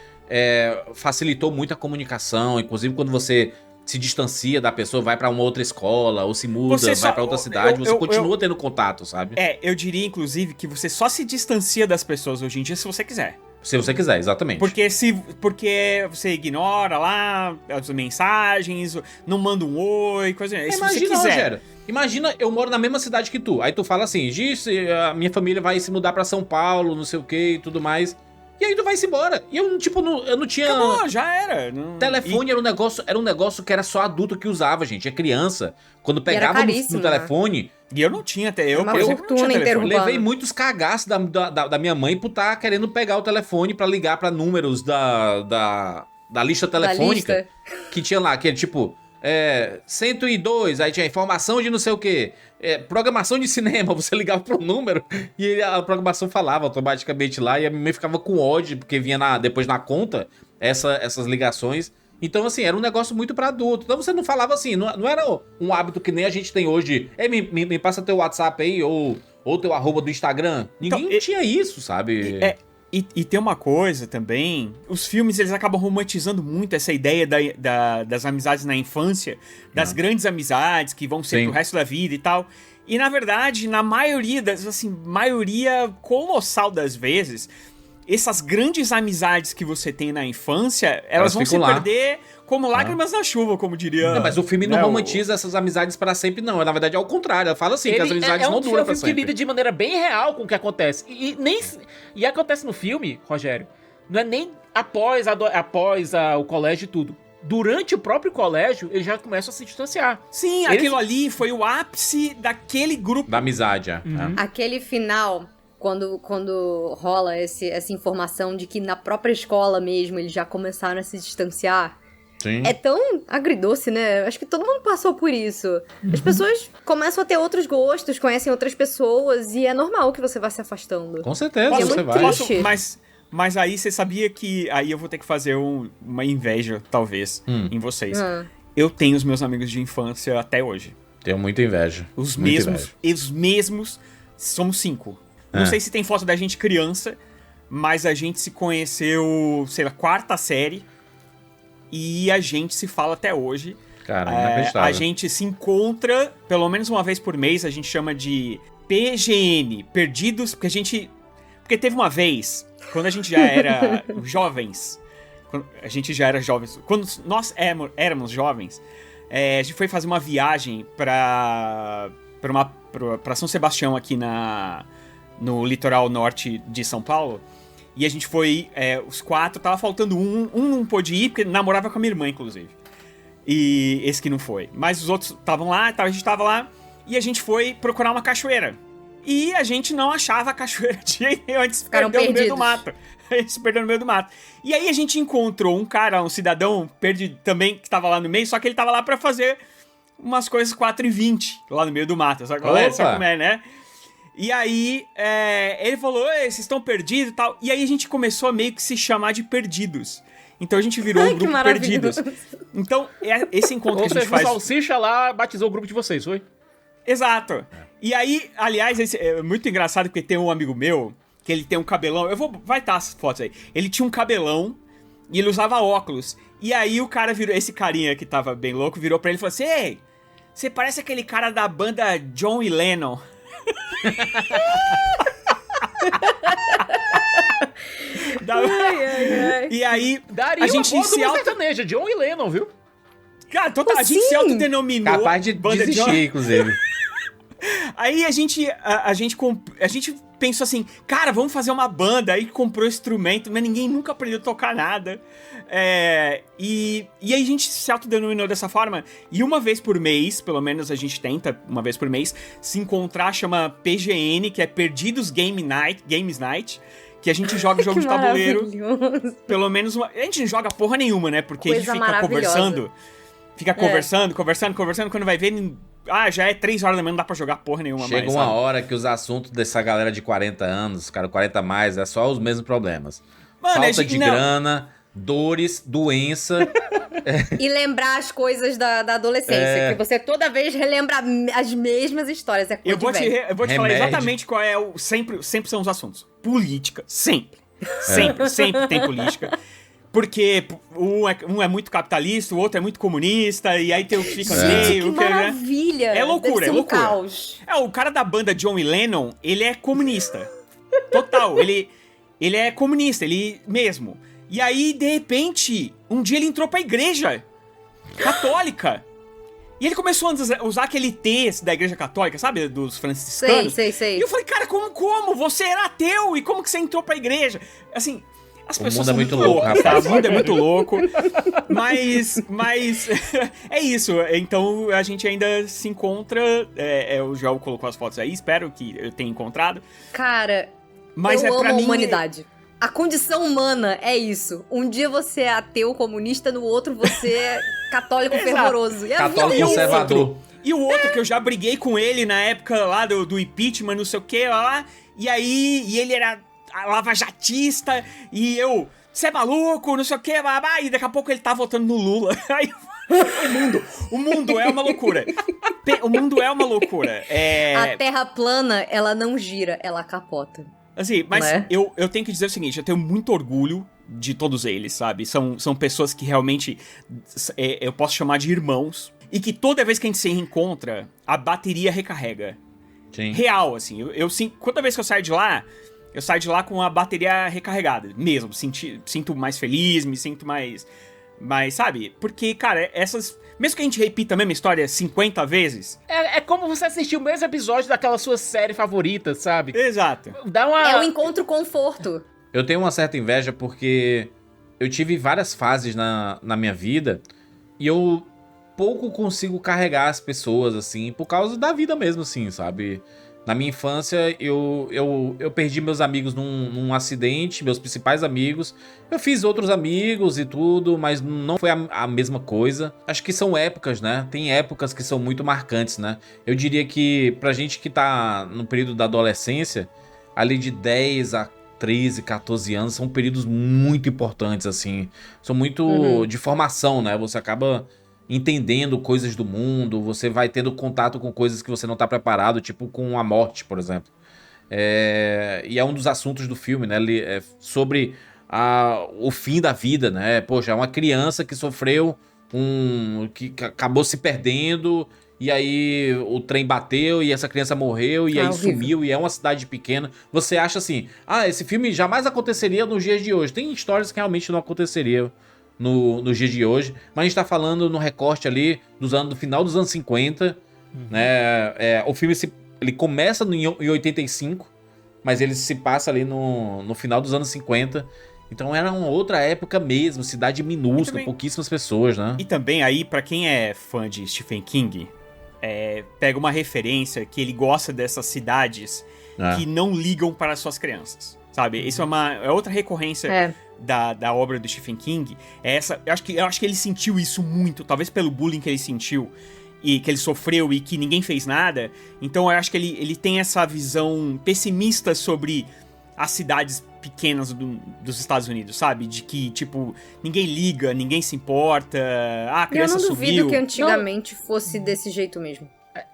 facilitou muito a comunicação, inclusive quando você se distancia da pessoa, vai pra uma outra escola, ou se muda, vai pra outra cidade, você continua tendo contato, sabe? Eu diria, inclusive, que você só se distancia das pessoas hoje em dia se você quiser. Se você quiser, exatamente. Porque você ignora lá as mensagens, não manda um oi, coisa assim. Se você quiser. Rogério, imagina, eu moro na mesma cidade que tu. Aí tu fala assim, Giz, a minha família vai se mudar pra São Paulo, não sei o que e tudo mais. E aí tu vai-se embora. E eu não tinha... Acabou, já era. Telefone era um negócio que era só adulto que usava, gente. É criança. Quando pegava no telefone... E eu não tinha até. Eu levei muitos cagaços da minha mãe por estar querendo pegar o telefone pra ligar pra números da lista telefônica. Que tinha lá, que é tipo... 102, aí tinha informação de não sei o que, programação de cinema, você ligava pro número e a programação falava automaticamente lá e a minha mãe ficava com ódio, porque vinha depois na conta essas ligações. Então, assim, era um negócio muito pra adulto. Então você não falava assim, não era um hábito que nem a gente tem hoje. Me passa teu WhatsApp aí, ou teu @ do Instagram. Ninguém tinha isso, sabe? E tem uma coisa também, os filmes eles acabam romantizando muito essa ideia das amizades na infância, das grandes amizades que vão ser pro resto da vida e tal. E na verdade, na maioria maioria colossal das vezes, essas grandes amizades que você tem na infância, elas vão se perder como lágrimas na chuva, como diria... Não, mas o filme não romantiza essas amizades para sempre, não. Na verdade, é ao contrário. Ela fala assim, que as amizades não duram pra sempre. É um filme que lida de maneira bem real com o que acontece. E acontece no filme, Rogério, não é nem após o colégio e tudo. Durante o próprio colégio, eles já começam a se distanciar. Sim, aquilo ali foi o ápice daquele grupo. Da amizade, Aquele final... Quando rola essa informação de que na própria escola mesmo eles já começaram a se distanciar. Sim. É tão agridoce, né? Acho que todo mundo passou por isso. As pessoas começam a ter outros gostos, conhecem outras pessoas e é normal que você vá se afastando. Com certeza, você vai. Mas aí você sabia que... Aí eu vou ter que fazer uma inveja, talvez, em vocês. Eu tenho os meus amigos de infância até hoje. Tenho muita inveja. Os mesmos, somos 5. Não sei se tem foto da gente criança, mas a gente se conheceu, sei lá, 4ª série. E a gente se fala até hoje. Cara, inacreditável. A gente se encontra pelo menos uma vez por mês. A gente chama de PGN, Perdidos. Porque teve uma vez, quando a gente já era jovens. Quando nós éramos jovens, a gente foi fazer uma viagem pra São Sebastião aqui no litoral norte de São Paulo. E a gente foi, os 4, tava faltando um não pôde ir, porque namorava com a minha irmã, inclusive. E esse que não foi. Mas os outros estavam lá, a gente tava lá, e a gente foi procurar uma cachoeira. E a gente não achava a cachoeira de jeito nenhum, a gente se perdeu no meio do mato. A gente se perdeu no meio do mato. E aí a gente encontrou um cara, um cidadão perdido também, que tava lá no meio, só que ele tava lá pra fazer umas coisas 4h20, lá no meio do mato. Sabe como é, né? E aí, ele falou, vocês estão perdidos e tal. E aí a gente começou a meio que se chamar de Perdidos. Então a gente virou um grupo Perdidos. Então, esse encontro que a gente faz... O Salsicha lá batizou o grupo de vocês, foi? Exato. E aí, aliás, é muito engraçado porque tem um amigo meu, que ele tem um cabelão... Vai estar as fotos aí. Ele tinha um cabelão e ele usava óculos. E aí o cara virou... Esse carinha que tava bem louco virou pra ele e falou assim, ei, você parece aquele cara da banda John e Lennon. E aí daria a gente uma se sertaneja, John e Lennon, viu? Cara, total, a gente se autodenominou capaz de desistir, inclusive. Aí a gente pensou assim, cara, vamos fazer uma banda. Aí comprou instrumento, mas ninguém nunca aprendeu a tocar nada. E aí a gente se autodenominou dessa forma. E uma vez por mês, pelo menos a gente tenta, uma vez por mês, se encontrar, chama PGN, que é Perdidos Games Night. Que a gente joga jogo de tabuleiro. Pelo menos uma... A gente não joga porra nenhuma, né? Porque coisa a gente fica conversando. Fica conversando. Quando vai ver... já é 3 horas da manhã, não dá pra jogar porra nenhuma mais. Chega uma hora que os assuntos dessa galera de 40 anos, cara, 40 a mais, é só os mesmos problemas. Mano, falta de grana, dores, doença. E lembrar as coisas da adolescência. Que você toda vez relembra as mesmas histórias. Eu vou te falar exatamente qual é o... Sempre são os assuntos. Política. Sempre tem política. Porque um é muito capitalista, o outro é muito comunista, e aí tem o que fica no meio. Que maravilha! É loucura, é loucura. Caos. O cara da banda John e Lennon, ele é comunista. Total, ele é comunista, ele mesmo. E aí, de repente, um dia ele entrou pra igreja católica. E ele começou a usar aquele texto da igreja católica, sabe? Dos franciscanos. Sei. E eu falei, cara, como? Você era ateu, e como que você entrou pra igreja? Assim... As pessoas o mundo é muito louco, rapaz. O mundo é muito louco. Mas é isso. Então a gente ainda se encontra. O Joel colocou as fotos aí, espero que eu tenha encontrado. Cara, mas eu amo pra mim, a humanidade. A condição humana é isso. Um dia você é ateu comunista, no outro você é católico fervoroso. E católico conservador. E o outro que eu já briguei com ele na época lá do impeachment, não sei o que, lá. E ele era lavajatista, e você é maluco, não sei o que, e daqui a pouco ele tá votando no Lula. Aí, o mundo é uma loucura. O mundo é uma loucura. A terra plana, ela não gira, ela capota. Assim, mas eu tenho que dizer o seguinte, eu tenho muito orgulho de todos eles, sabe? São pessoas que realmente eu posso chamar de irmãos. E que toda vez que a gente se reencontra, a bateria recarrega. Sim. Real, assim. Eu toda vez que eu saio de lá com a bateria recarregada. Mesmo. Sinto mais feliz, me sinto mais, sabe? Porque, cara, mesmo que a gente repita a mesma história 50 vezes... É como você assistir o mesmo episódio daquela sua série favorita, sabe? Exato. É um encontro conforto. Eu tenho uma certa inveja porque eu tive várias fases na minha vida e eu pouco consigo carregar as pessoas, assim, por causa da vida mesmo, assim, sabe? Na minha infância, eu perdi meus amigos num acidente, meus principais amigos. Eu fiz outros amigos e tudo, mas não foi a mesma coisa. Acho que são épocas, né? Tem épocas que são muito marcantes, né? Eu diria que pra gente que tá no período da adolescência, ali de 10 a 13, 14 anos, são períodos muito importantes, assim. São muito de formação, né? Você acaba entendendo coisas do mundo, você vai tendo contato com coisas que você não tá preparado, tipo com a morte, por exemplo. E é um dos assuntos do filme, né? Sobre o fim da vida, né? Poxa, é uma criança que sofreu que acabou se perdendo, e aí o trem bateu e essa criança morreu e aí sumiu, e é uma cidade pequena. Você acha assim, esse filme jamais aconteceria nos dias de hoje. Tem histórias que realmente não aconteceriam nos dias de hoje, mas a gente tá falando no recorte ali do final dos anos 50, né? O filme ele começa em 85, mas ele se passa ali no final dos anos 50. Então era uma outra época mesmo, cidade minúscula, pouquíssimas pessoas, né? E também aí, pra quem é fã de Stephen King, pega uma referência que ele gosta dessas cidades que não ligam para as suas crianças, sabe? Isso é outra recorrência da obra do Stephen King. Eu acho que ele sentiu isso muito, talvez pelo bullying que ele sentiu e que ele sofreu e que ninguém fez nada. Então eu acho que ele tem essa visão pessimista sobre as cidades pequenas dos Estados Unidos, sabe? De que, tipo, ninguém liga, ninguém se importa, a criança sumiu. Eu não duvido que antigamente fosse desse jeito mesmo.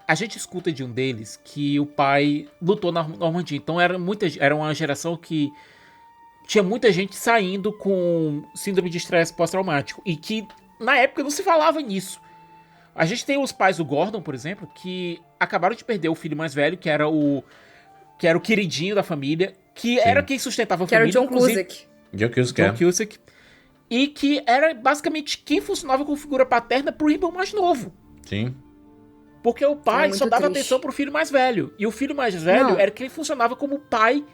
A gente escuta de um deles que o pai lutou na Normandia, então era uma geração que tinha muita gente saindo com síndrome de estresse pós-traumático, e que na época não se falava nisso. A gente tem os pais do Gordon, por exemplo, que acabaram de perder o filho mais velho, que era o queridinho da família, que era quem sustentava a família. Que era o John Cusack. John Cusack. E que era basicamente quem funcionava como figura paterna pro irmão mais novo. Sim. Porque o pai só dava atenção pro filho mais velho. E o filho mais velho era quem funcionava como pai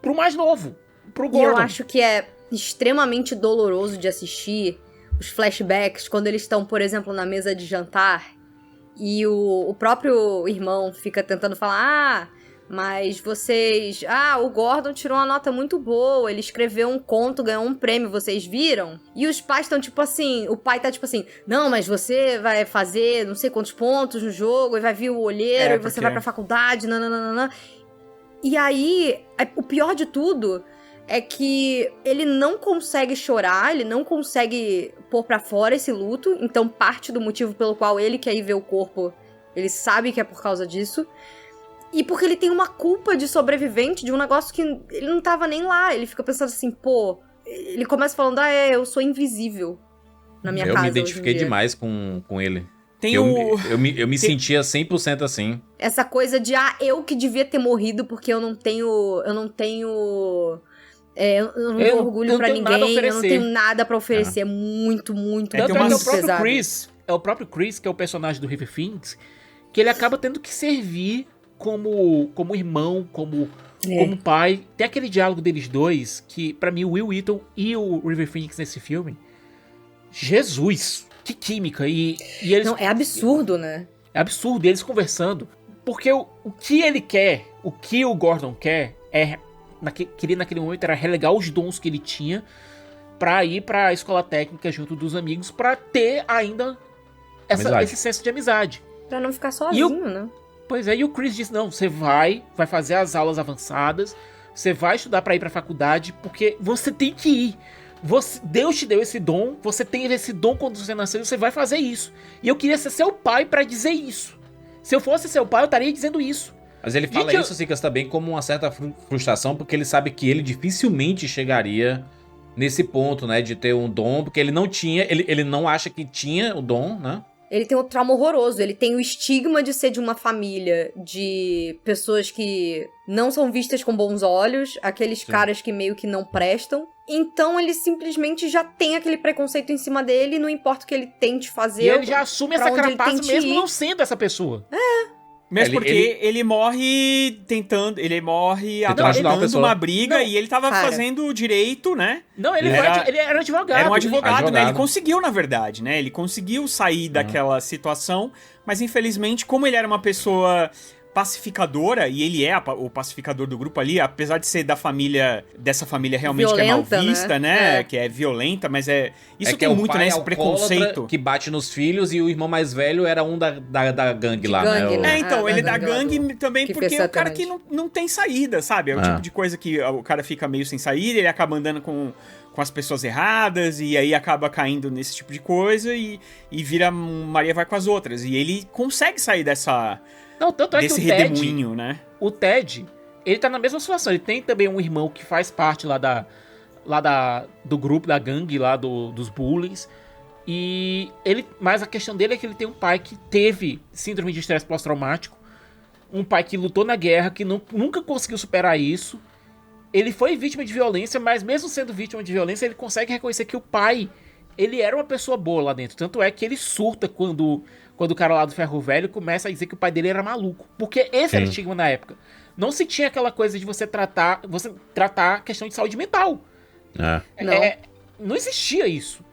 pro mais novo, pro Gordon. E eu acho que é extremamente doloroso de assistir os flashbacks quando eles estão, por exemplo, na mesa de jantar e o próprio irmão fica tentando falar, mas vocês... o Gordon tirou uma nota muito boa, ele escreveu um conto, ganhou um prêmio, vocês viram? E os pais estão tipo assim, o pai tá tipo assim, não, mas você vai fazer não sei quantos pontos no jogo, e vai vir o olheiro, e você vai pra faculdade, nananana. E aí, o pior de tudo é que ele não consegue chorar, ele não consegue pôr pra fora esse luto, então parte do motivo pelo qual ele quer ir ver o corpo, ele sabe que é por causa disso. E porque ele tem uma culpa de sobrevivente de um negócio que ele não tava nem lá. Ele fica pensando assim, ele começa falando, eu sou invisível na minha casa. Eu me identifiquei demais com ele. Eu me sentia 100% assim. Essa coisa de, eu que devia ter morrido porque eu não tenho orgulho pra ninguém, eu não tenho nada pra oferecer. É muito, muito, muito pesado. É o próprio Chris, que é o personagem do River Phoenix, que ele acaba tendo que servir como irmão, como pai. Tem aquele diálogo deles dois, que pra mim o Will Wheaton e o River Phoenix nesse filme, Jesus, que química. E eles, não, é absurdo, né? É absurdo, e eles conversando. Porque o que ele quer, o que o Gordon quer, queria naquele momento era relegar os dons que ele tinha pra ir pra escola técnica junto dos amigos, pra ter ainda esse senso de amizade. Pra não ficar sozinho, né? Pois é, e o Chris disse, não, você vai fazer as aulas avançadas, você vai estudar pra ir pra faculdade, porque você tem que ir. Deus te deu esse dom, você tem esse dom quando você nasceu, você vai fazer isso. E eu queria ser seu pai pra dizer isso. Se eu fosse seu pai, eu estaria dizendo isso. Mas ele fala Gente, isso, Sikas, também como uma certa frustração, porque ele sabe que ele dificilmente chegaria nesse ponto, né? De ter um dom, porque ele não tinha, ele não acha que tinha o dom, né? Ele tem um trauma horroroso, ele tem o estigma de ser de uma família de pessoas que não são vistas com bons olhos, aqueles caras que meio que não prestam. Então ele simplesmente já tem aquele preconceito em cima dele, não importa o que ele tente fazer. E ele já assume essa carapaça mesmo ir. não sendo essa pessoa. Mesmo porque ele morre tentando. Ele morre atrapalhando uma briga e ele tava fazendo direito, né? Não, ele era advogado. Era um advogado, né? Ele conseguiu, na verdade, né? Ele conseguiu sair daquela situação, mas infelizmente, como ele era uma pessoa pacificadora, e ele é o pacificador do grupo ali, apesar de ser dessa família realmente violenta, que é mal vista, né? Que é violenta, mas isso tem muito, né? Esse preconceito. Que bate nos filhos e o irmão mais velho era um da gangue lá, gangue, né? Então, ele é da gangue também porque é o cara que não tem saída, sabe? É o tipo de coisa que o cara fica meio sem saída, ele acaba andando com as pessoas erradas, e aí acaba caindo nesse tipo de coisa, e vira Maria vai com as outras. E ele consegue sair dessa... Não, tanto é desse que o Ted, redemoinho, né? O Ted, ele tá na mesma situação. Ele tem também um irmão que faz parte do grupo, da gangue lá dos bullies. E mas a questão dele é que ele tem um pai que teve síndrome de estresse pós-traumático. Um pai que lutou na guerra, que nunca conseguiu superar isso. Ele foi vítima de violência, mas mesmo sendo vítima de violência, ele consegue reconhecer que o pai, ele era uma pessoa boa lá dentro. Tanto é que ele surta quando o cara lá do Ferro Velho começa a dizer que o pai dele era maluco. Porque esse era o estigma na época. Não se tinha aquela coisa de você tratar a questão de saúde mental. Não existia isso.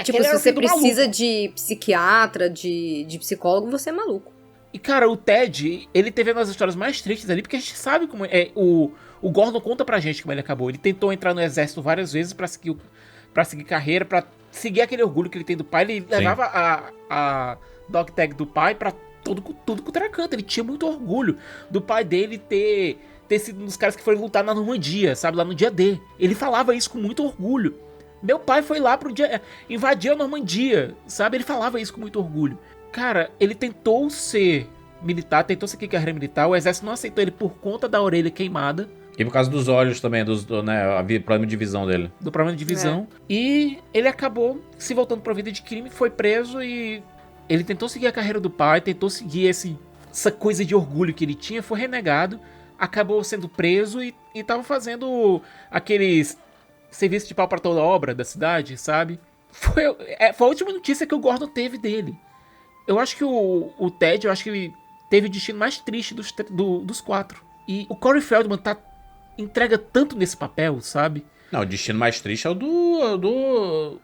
Tipo, se você precisa de psiquiatra, de psicólogo, você é maluco. E, cara, o Ted, ele teve uma das histórias mais tristes ali, porque a gente sabe como é. O Gordon conta pra gente como ele acabou. Ele tentou entrar no exército várias vezes pra seguir carreira, pra seguir aquele orgulho que ele tem do pai. Ele levava a dog tag do pai pra tudo quanto era canto. Ele tinha muito orgulho do pai dele ter sido um dos caras que foram lutar na Normandia, sabe? Lá no dia D. Ele falava isso com muito orgulho. Meu pai foi lá invadir a Normandia, sabe? Ele falava isso com muito orgulho. Cara, ele tentou ser militar, tentou seguir carreira militar. O exército não aceitou ele por conta da orelha queimada. E por causa dos olhos também, problema de visão dele. Do problema de visão. E ele acabou se voltando pra vida de crime, foi preso e ele tentou seguir a carreira do pai, tentou seguir essa coisa de orgulho que ele tinha, foi renegado, acabou sendo preso e tava fazendo aqueles serviços de pau pra toda obra da cidade, sabe? Foi a última notícia que o Gordon teve dele. Eu acho que o Ted, ele teve o destino mais triste dos quatro. E o Corey Feldman entrega tanto nesse papel, sabe? Não, o destino mais triste é o do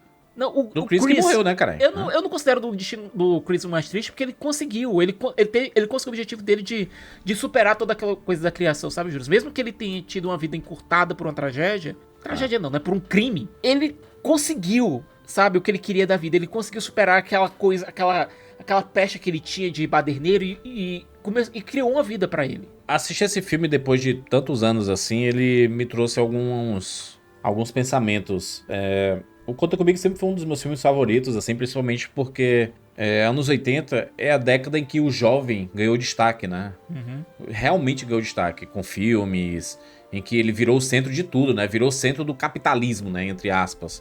Chris que morreu, né, cara? Eu não considero o destino do Chris o mais triste, porque ele conseguiu. Ele conseguiu o objetivo dele de superar toda aquela coisa da criação, sabe, Júlio? Mesmo que ele tenha tido uma vida encurtada por uma tragédia. Tragédia não, né? Por um crime. Ele conseguiu, sabe, o que ele queria da vida. Ele conseguiu superar aquela coisa, aquela pecha que ele tinha de baderneiro e criou uma vida pra ele. Assistir esse filme depois de tantos anos assim, ele me trouxe alguns pensamentos. O Conta Comigo sempre foi um dos meus filmes favoritos, assim, principalmente porque anos 80 é a década em que o jovem ganhou destaque, né? Uhum. Realmente ganhou destaque, com filmes em que ele virou o centro de tudo, né? Virou o centro do capitalismo, né? Entre aspas.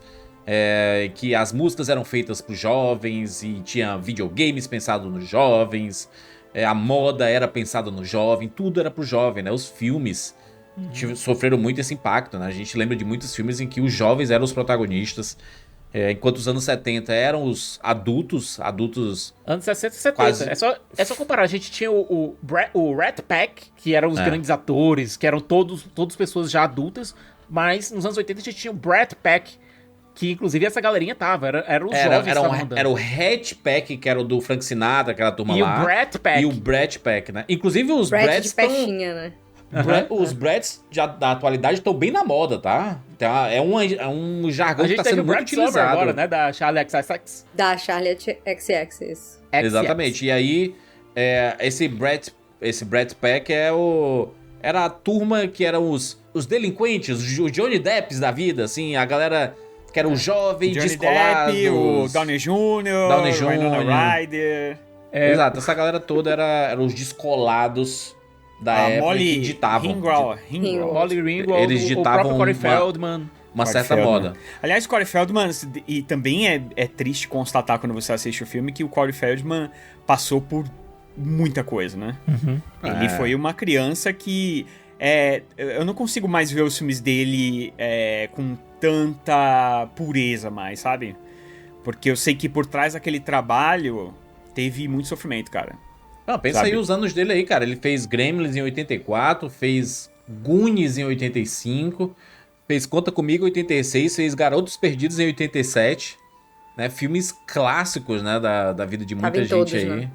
Que as músicas eram feitas para os jovens e tinha videogames pensados nos jovens, a moda era pensada no jovem, tudo era para o jovem, né? Os filmes sofreram muito esse impacto, né? A gente lembra de muitos filmes em que os jovens eram os protagonistas, enquanto os anos 70 eram os adultos... Anos 60 e 70, quase... é só comparar, a gente tinha o Rat Pack, que eram os grandes atores, que eram todos pessoas já adultas, mas nos anos 80 a gente tinha o Brat Pack, que inclusive essa galerinha tava, era os jovens. Era o Hat Pack, que era o do Frank Sinatra, aquela turma lá. E o Brat Pack. E o Brat Pack, né? Inclusive os Brats de pechinha, né? Os Brats da atualidade estão bem na moda, tá? É um jargão que tá sendo muito utilizado agora, né? Da Charlie XXX. Da Charlie XX, isso. Exatamente. E aí, esse Brat Pack era a turma que eram os delinquentes, os Johnny Depps da vida, assim, a galera... que era o jovem, Johnny descolado. Depp, o Downey Jr., Winona Ryder. Exato, essa galera toda eram os descolados da época Molly que ditavam. Molly Ringwald, Eles o ditavam próprio Corey Feldman. Uma certa moda. Aliás, Corey Feldman, e também é triste constatar quando você assiste o filme que o Corey Feldman passou por muita coisa, né? Ele foi uma criança que... eu não consigo mais ver os filmes dele com tanta pureza mais, sabe? Porque eu sei que por trás daquele trabalho teve muito sofrimento, cara. Não, pensa sabe? aí os anos dele aí, cara. Ele fez Gremlins em 84, fez Goonies em 85... Fez Conta Comigo em 86, fez Garotos Perdidos em 87, né? Filmes clássicos, né? Da vida de muita gente todos, aí. né?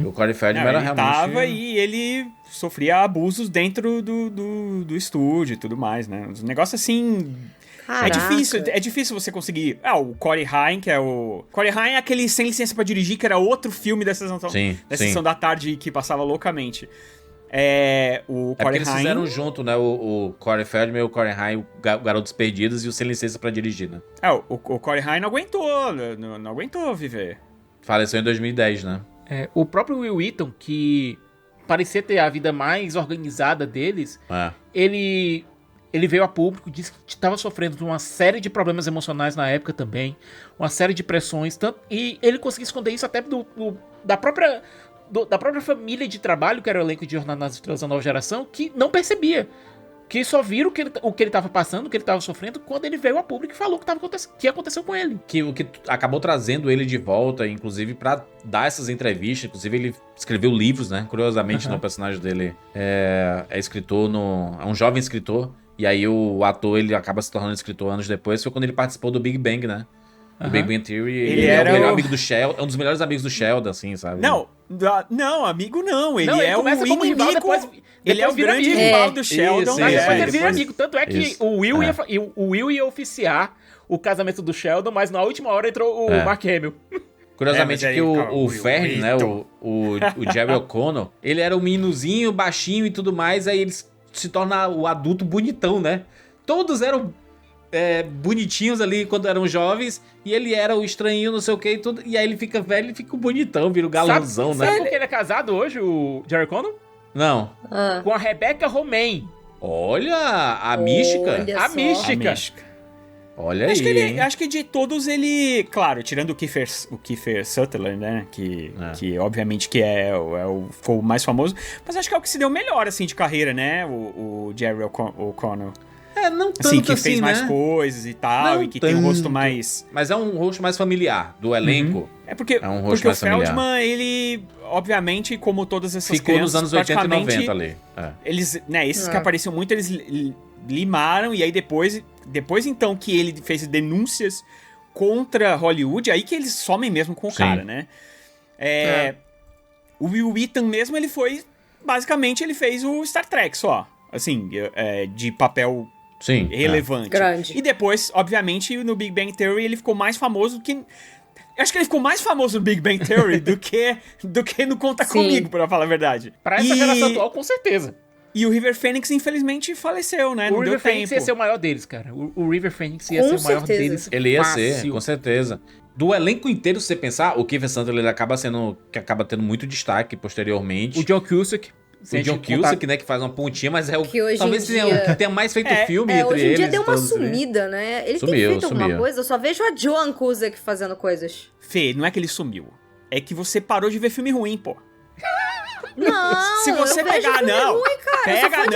O Corey Feldman era realmente... E ele sofria abusos dentro do estúdio e tudo mais, né? Um negócio assim... Caraca. É difícil você conseguir... o Corey Haim, que é o... Corey Haim é aquele Sem Licença pra Dirigir, que era outro filme dessa sessão da tarde que passava loucamente. O Corey porque eles Haim... fizeram junto, né? O Corey Feldman, o Corey Haim, o Garotos Perdidos e o Sem Licença pra Dirigir, né? O Corey Haim não aguentou viver. Faleceu em 2010, né? O próprio Will Wheaton, que parecia ter a vida mais organizada deles, ele veio a público, disse que estava sofrendo de uma série de problemas emocionais na época também, uma série de pressões, e ele conseguiu esconder isso até da própria família de trabalho, que era o elenco de Jornada nas Estrelas da Nova Geração, que não percebia. Que só viram o que ele estava passando, o que ele estava sofrendo, quando ele veio a público e falou que aconteceu com ele. O que acabou trazendo ele de volta, inclusive, pra dar essas entrevistas. Inclusive, ele escreveu livros, né? Curiosamente, o personagem dele é escritor, é um jovem escritor. E aí o ator, ele acaba se tornando escritor anos depois. Foi quando ele participou do Big Bang, né? O Big Bang Theory, ele é o melhor amigo do Sheldon, é um dos melhores amigos do Sheldon, assim, sabe? Não, amigo não. Ele ele começa como rival, depois ele é o grande rival do Sheldon. Depois ele vira amigo. Tanto é que o Will ia oficiar o casamento do Sheldon, mas na última hora entrou o Mark Hamill. Curiosamente que o Fernie, né, o Jerry O'Connell, ele era um meninozinho, baixinho e tudo mais, aí ele se torna o adulto bonitão, né? Todos eram... bonitinhos ali quando eram jovens, e ele era o estranhinho, não sei o que e tudo, e aí ele fica velho e fica o bonitão, vira o galãozão, né? Sabe por que ele é casado hoje, o Jerry Connell? Não. Com a Rebecca Romaine. Olha, a mística. A mística. Olha aí. Acho que de todos ele... Claro, tirando o Kiefer Sutherland, né? Que obviamente que foi o mais famoso. Mas acho que é o que se deu melhor, assim, de carreira, né? O Jerry O'Connell. Não tanto assim, que fez mais coisas e tal, e que tem um rosto mais... Mas é um rosto mais familiar, do elenco. Porque um rosto mais o Feldman, ele, obviamente, como todas essas ficou crianças, nos anos 80 e 90 ali. Eles, né, esses que apareciam muito, eles limaram, e aí depois então que ele fez denúncias contra Hollywood, aí que eles somem mesmo com o cara, né? O Will Wheaton mesmo, ele foi... Basicamente, ele fez o Star Trek só. Assim, de papel... Sim, relevante. Grande. E depois, obviamente, no Big Bang Theory ele ficou mais famoso do que... Acho que ele ficou mais famoso no Big Bang Theory do que no Conta Comigo, pra falar a verdade. Pra essa geração atual, com certeza. E o River Phoenix, infelizmente, faleceu, né? O River Phoenix ia ser o maior deles, cara. O River Phoenix ia ser o maior deles. Ele ia ser, com certeza. Do elenco inteiro, se você pensar, o Kiefer Sutherland ele acaba tendo muito destaque posteriormente. O John Cusack. O John Cusack, né, que faz uma pontinha, mas é o que hoje talvez seja o que tenha mais feito filme entre hoje em eles. dia deu uma sumida, né? Ele tem feito alguma coisa, eu só vejo a Joan Cusack fazendo coisas. Fê, não é que ele sumiu. É que você parou de ver filme ruim, pô. Não, se você pegar, não. Ruim, cara. Pega,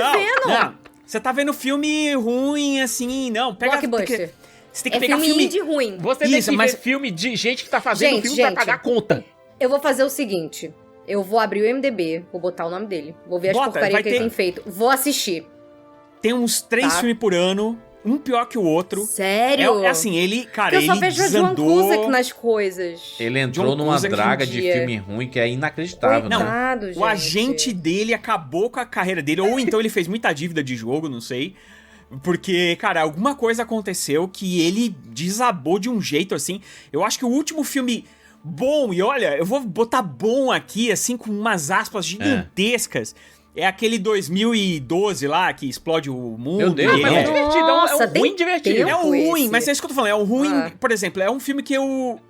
não. Você tá vendo filme ruim, assim, não. Pega... Blockbuster. Você tem que pegar filme indie ruim. Você tem que ver filme de gente que tá fazendo filme pra pagar conta. Eu vou fazer o seguinte... Eu vou abrir o MDB, vou botar o nome dele. Vou ver as porcarias que ele tem feito. Vou assistir. Tem uns 3 filmes por ano, um pior que o outro. Sério? É assim, ele, cara, ele desandou... Eu só vejo a Joan Cusack nas coisas. Ele entrou numa draga de filme ruim que é inacreditável, Coitado, né? gente. O agente dele acabou com a carreira dele, ou então ele fez muita dívida de jogo, não sei. Porque, cara, alguma coisa aconteceu que ele desabou de um jeito, assim. Eu acho que o último filme... bom, e olha, eu vou botar bom aqui, assim, com umas aspas gigantescas. É aquele 2012 lá, que explode o mundo. Meu Deus, mas é divertido, Nossa, é um ruim tem divertido. tempo. É um ruim, esse. mas é isso que eu tô falando. É um ruim, por exemplo, é um filme que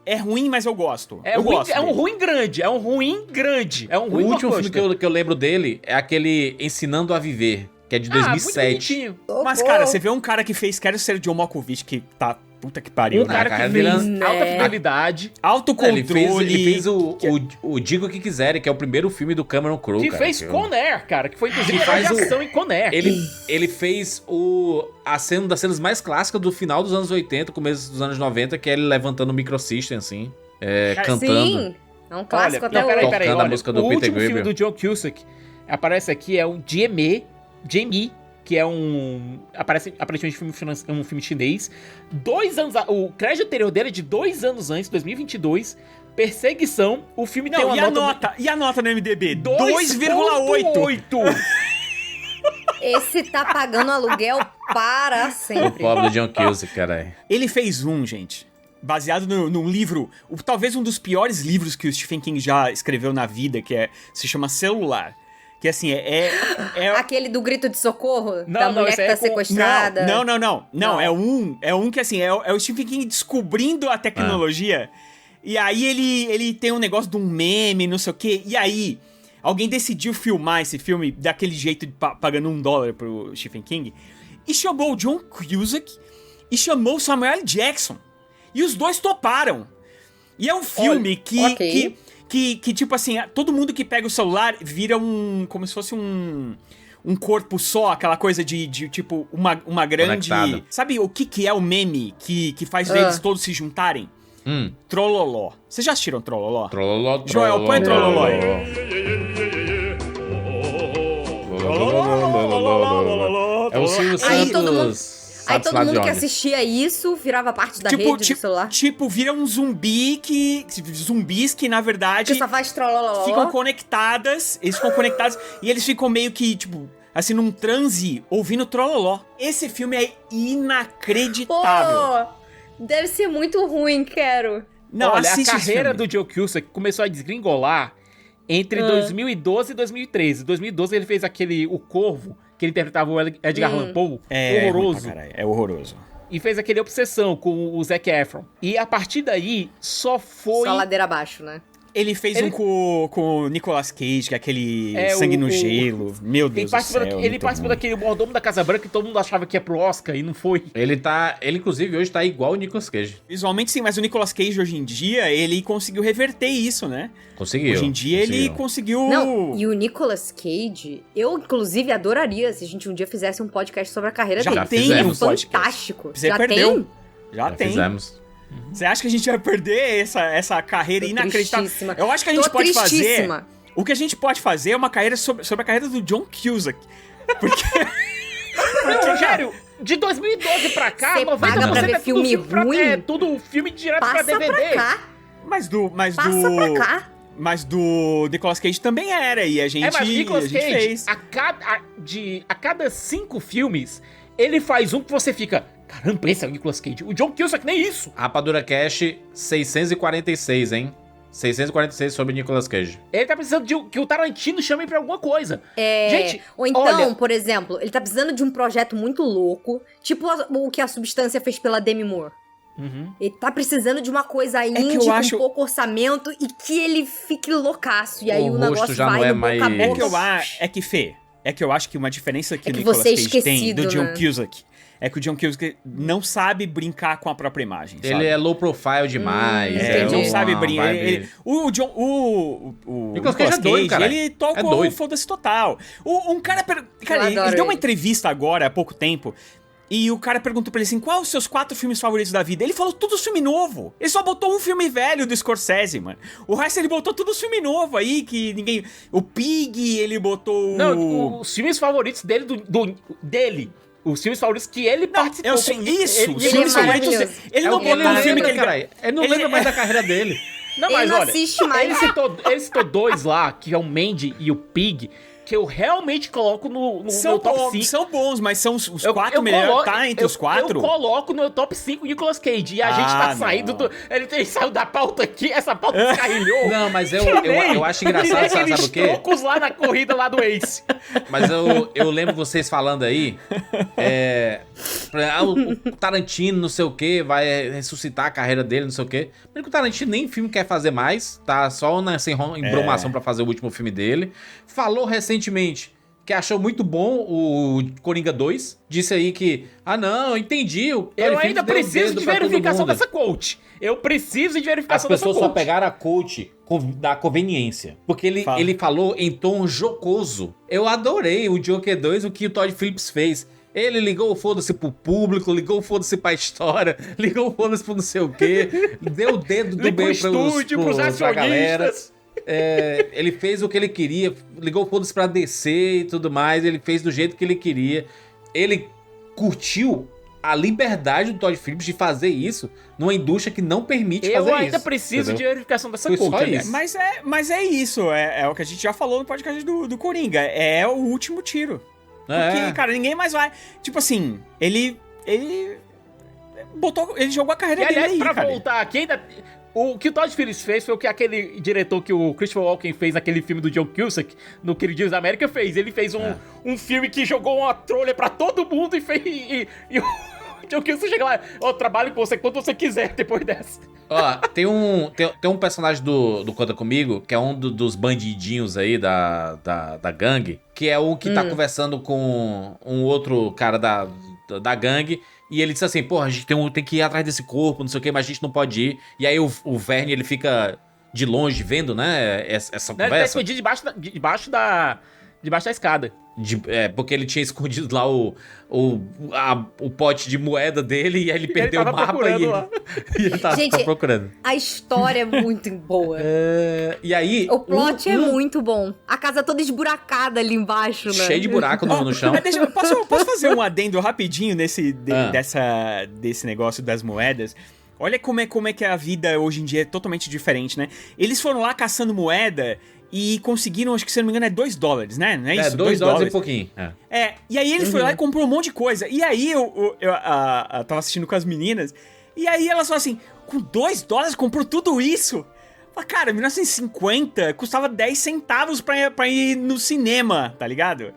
é ruim, mas eu gosto. É, eu ruim, gosto é um dele. ruim grande, é um ruim grande. É um O ruim último filme blockbuster. que eu lembro dele é aquele Ensinando a Viver, que é de 2007. Muito bonitinho. Mas, cara, você vê um cara que fez Quero Ser John Malkovich, que tá... Puta que pariu, Um né? cara cara que dele fez é- alta fidelidade, Autocontrole. Ele fez o Diga o Que Quiserem, que é o primeiro filme do Cameron Crowe, que cara, fez eu- Con Air, cara, que foi inclusive Que faz a o- ação em Con Air. Ele fez das cenas mais clássicas do final dos anos 80, começo dos anos 90, que é ele levantando o microsystem, assim, cantando. Sim, é um clássico Olha, até não, hoje. peraí, Tocando a olha, música do o Peter último filme Gabriel. do John Cusack aparece aqui é o Jamie, que é aparece aparentemente um filme chinês. 2 anos, o crédito anterior dele é de 2 anos antes, 2022, Perseguição. O filme tem Não, uma e a nota no MDB? 2,8. Esse tá pagando aluguel para O sempre. pobre John Cusack, caralho. Ele fez gente, baseado num livro, talvez um dos piores livros que o Stephen King já escreveu na vida, que se chama Celular. Que assim, Aquele do grito de socorro Não, da não, mulher esse que aí tá é com- sequestrada. Não, é um que assim, é o Stephen King descobrindo a tecnologia. E aí ele tem um negócio de um meme, não sei o quê. E aí, alguém decidiu filmar esse filme daquele jeito, pagando $1 pro Stephen King. E chamou o John Cusack e chamou o Samuel L. Jackson. E os dois toparam. E é um filme que, tipo assim, todo mundo que pega o celular vira como se fosse um corpo só, aquela coisa de tipo, uma grande... Conectado. Sabe o que é o meme que faz eles todos se juntarem? Trololó. Vocês já assistiram Trololó? Trololó, Joel, põe Trololó aí. É o Silvio Aí todo mundo- Santos. Aí sabe-se todo lá de mundo que onde. assistia isso virava parte da rede do celular. Tipo, vira um zumbis que, na verdade, Que só faz trolloló. ficam conectadas. Eles ficam conectados e eles ficam meio que, tipo, assim, num transe, ouvindo Trololó. Esse filme é inacreditável. Pô, deve ser muito ruim, quero. Não, olha, a assiste esse carreira filme. do Joe Cusack começou a desgringolar entre 2012 e 2013. Em 2012 ele fez O Corvo, que ele interpretava o Edgar Allan Poe, horroroso. É horroroso. E fez aquele Obsessão com o Zac Efron. E a partir daí, só foi... Só ladeira abaixo, né? Ele fez um com o Nicolas Cage, que é aquele É, Sangue o- no Gelo. Meu Ele Deus do céu. ele participou daquele Mordomo da Casa Branca que todo mundo achava que ia pro Oscar e não foi. Ele inclusive, hoje tá igual o Nicolas Cage. Visualmente sim, mas o Nicolas Cage hoje em dia, ele conseguiu reverter isso, né? Conseguiu. Hoje em dia ele conseguiu... Não, e o Nicolas Cage, eu inclusive adoraria se a gente um dia fizesse um podcast sobre a carreira Já dele. tem Ele é um podcast. fantástico. Você Já perdeu. tem? Já tem. Fizemos. Você acha que a gente vai perder essa carreira Tô inacreditável? tristíssima. Eu acho que a gente Tô pode tristíssima. fazer... O que a gente pode fazer é uma carreira sobre a carreira do John Cusack. Porque... Rogério, de 2012 pra cá, Cê 90% paga pra ver é tudo filme ruim? É tudo filme direto pra Passa DVD. pra cá. Mas Passa pra cá. Mas do Nicolas Cage também era, e a gente, Mas Nicolas a gente Cage, fez. a cada 5 filmes, ele faz um que você fica... Caramba, esse é o Nicolas Cage. O John Cusack nem isso. Rapadura Cash 646, hein? 646 sobre Nicolas Cage. Ele tá precisando que o Tarantino chame pra alguma coisa. Gente, Ou então, olha, por exemplo, ele tá precisando de um projeto muito louco, tipo o que a Substância fez pela Demi Moore. Ele tá precisando de uma coisa indie, eu com acho- pouco orçamento e que ele fique loucaço. E aí O o, rosto negócio já vai não é no boca a mais- boca. É que eu acho que uma diferença que É o que Nicolas você é Cage tem esquecido, do John né? Cusack é que o John Cusack não sabe brincar com a própria imagem, sabe? Ele é low profile demais. Ele não uma sabe brincar. vibe- O Nicolas Cage é doido, cara. ele toca É o doido. foda-se total. Um cara... Cara, ele adoro deu uma ele. entrevista agora, há pouco tempo, e o cara perguntou pra ele assim, qual os seus 4 filmes favoritos da vida? Ele falou tudo filme novo. Ele só botou um filme velho do Scorsese, mano. O resto ele botou tudo filme novo aí, que ninguém... O Pig, ele botou... não, os filmes favoritos dele, dele. Os filmes favoritos que ele participou. Eu sei, isso, os ele filmes é favoritos... maravilhoso. Ele É não o que botou um ele filme lembra, que ele... Caralho, ele não lembra mais da carreira dele. Não, Ele mas não olha, assiste mais. ele citou 2 lá, que é o Mandy e o Pig, que eu realmente coloco no São meu top bons, 5. são bons, mas são os 4 melhores. Tá entre os 4? Eu coloco no meu top 5 Nicolas Cage. E a gente tá saindo do... Ele saiu da pauta aqui, essa pauta descarrilhou. Não, mas eu acho engraçado, sabe o quê? Trocos lá na corrida lá do Ace. Mas eu lembro vocês falando aí, o Tarantino, não sei o que, vai ressuscitar a carreira dele, não sei o que. Mas o Tarantino nem filme quer fazer mais, tá só nessa embromação pra fazer o último filme dele. Falou recentemente que achou muito bom o Coringa 2. Disse aí que, não, eu entendi. Eu ainda preciso de verificação dessa quote. Eu preciso de verificação dessa quote. As pessoas só pegaram a quote da conveniência. Porque ele falou em tom jocoso. Eu adorei o Joker 2, o que o Todd Phillips fez. Ele ligou o foda-se pro público, ligou o foda-se pra história, ligou o foda-se pro não sei o quê, deu o dedo do meio pra galera. Ele fez o que ele queria, ligou o foda-se pra DC e tudo mais, ele fez do jeito que ele queria. Ele curtiu a liberdade do Todd Phillips de fazer isso numa indústria que não permite fazer isso. Eu ainda preciso de verificação dessa coisa. Mas é isso, é o que a gente já falou no podcast do Coringa, é o último tiro. Porque, cara, ninguém mais vai... Tipo assim, ele jogou a carreira dele aí, pra cara. voltar aqui ainda... O que o Todd Phillips fez foi o que aquele diretor que o Christopher Walken fez naquele filme do John Cusack, no Queridinhos da América, fez. Ele fez um filme que jogou uma trolha pra todo mundo e fez... E o John Cusack chega lá, trabalho com você quanto você quiser depois dessa. Ó, tem um personagem do Conta Comigo, que é um dos bandidinhos aí da gangue, que é o que tá conversando com um outro cara da gangue, e ele diz assim, porra, a gente tem que ir atrás desse corpo, não sei o que, mas a gente não pode ir. E aí o Verne, ele fica de longe vendo, né, essa conversa. Ele tá escondido debaixo da escada. Porque ele tinha escondido lá o pote de moeda dele, e aí ele perdeu o mapa e ele tava procurando. A história é muito boa. E aí... O plot é muito bom. A casa toda esburacada ali embaixo, né? Cheio de buraco no chão. Posso fazer um adendo rapidinho desse negócio das moedas? Olha como é que a vida hoje em dia é totalmente diferente, né? Eles foram lá caçando moeda... E conseguiram, acho que se não me engano, $2, né? Não é isso? $2 e pouquinho. E aí ele foi lá e comprou um monte de coisa. E aí eu tava assistindo com as meninas. E aí elas falaram assim, com $2 comprou tudo isso? Falei, cara, 1950 custava 10 centavos pra ir no cinema, tá ligado?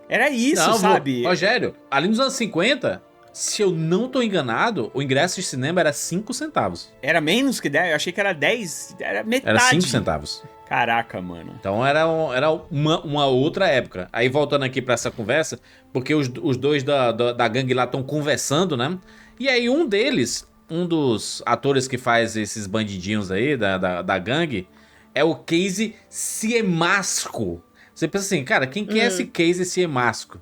Era isso, sabe? Rogério, ali nos anos 50... Se eu não tô enganado, o ingresso de cinema era 5 centavos. Era menos que 10? Eu achei que era 10. Era metade. Era 5 centavos. Caraca, mano. Então era uma outra época. Aí voltando aqui pra essa conversa, porque os dois da gangue lá estão conversando, né? E aí um dos atores que faz esses bandidinhos aí da gangue, é o Casey Siemasco. Você pensa assim, cara, quem que é esse Casey Siemasco?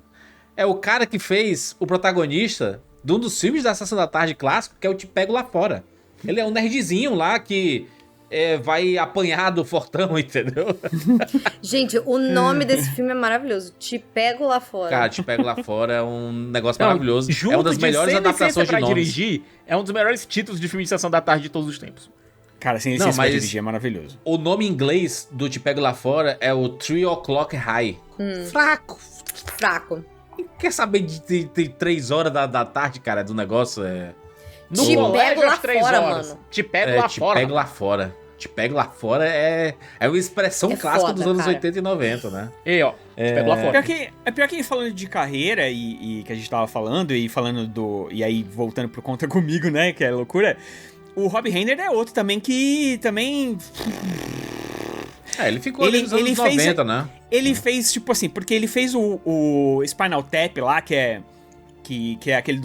É o cara que fez o protagonista de um dos filmes da Sessão da Tarde clássico, que é o Te Pego Lá Fora. Ele é um nerdzinho lá que vai apanhar do fortão, entendeu? Gente, o nome desse filme é maravilhoso. Te Pego Lá Fora. Cara, Te Pego Lá Fora é um negócio maravilhoso. É uma das melhores adaptações de nomes. Dirigir, é um dos melhores títulos de filme de Sessão da Tarde de todos os tempos. Cara, sem licença pra dirigir é maravilhoso. O nome em inglês do Te Pego Lá Fora é o 3 O'Clock High. Fraco. Quer saber de 3 horas da tarde, cara, do negócio? Te pego lá fora, mano. Te pego lá fora. Te pego lá fora. Te pego lá fora é uma expressão clássica dos anos 80 e 90, né? E ó, te pego lá fora. Pior que falando de carreira e que a gente tava falando, e aí voltando pro Conta Comigo, né, que é loucura, o Rob Reiner é outro também que também... ele ficou ali nos anos 90, né? Ele fez, tipo assim, porque ele fez o Spinal Tap lá, que é aquele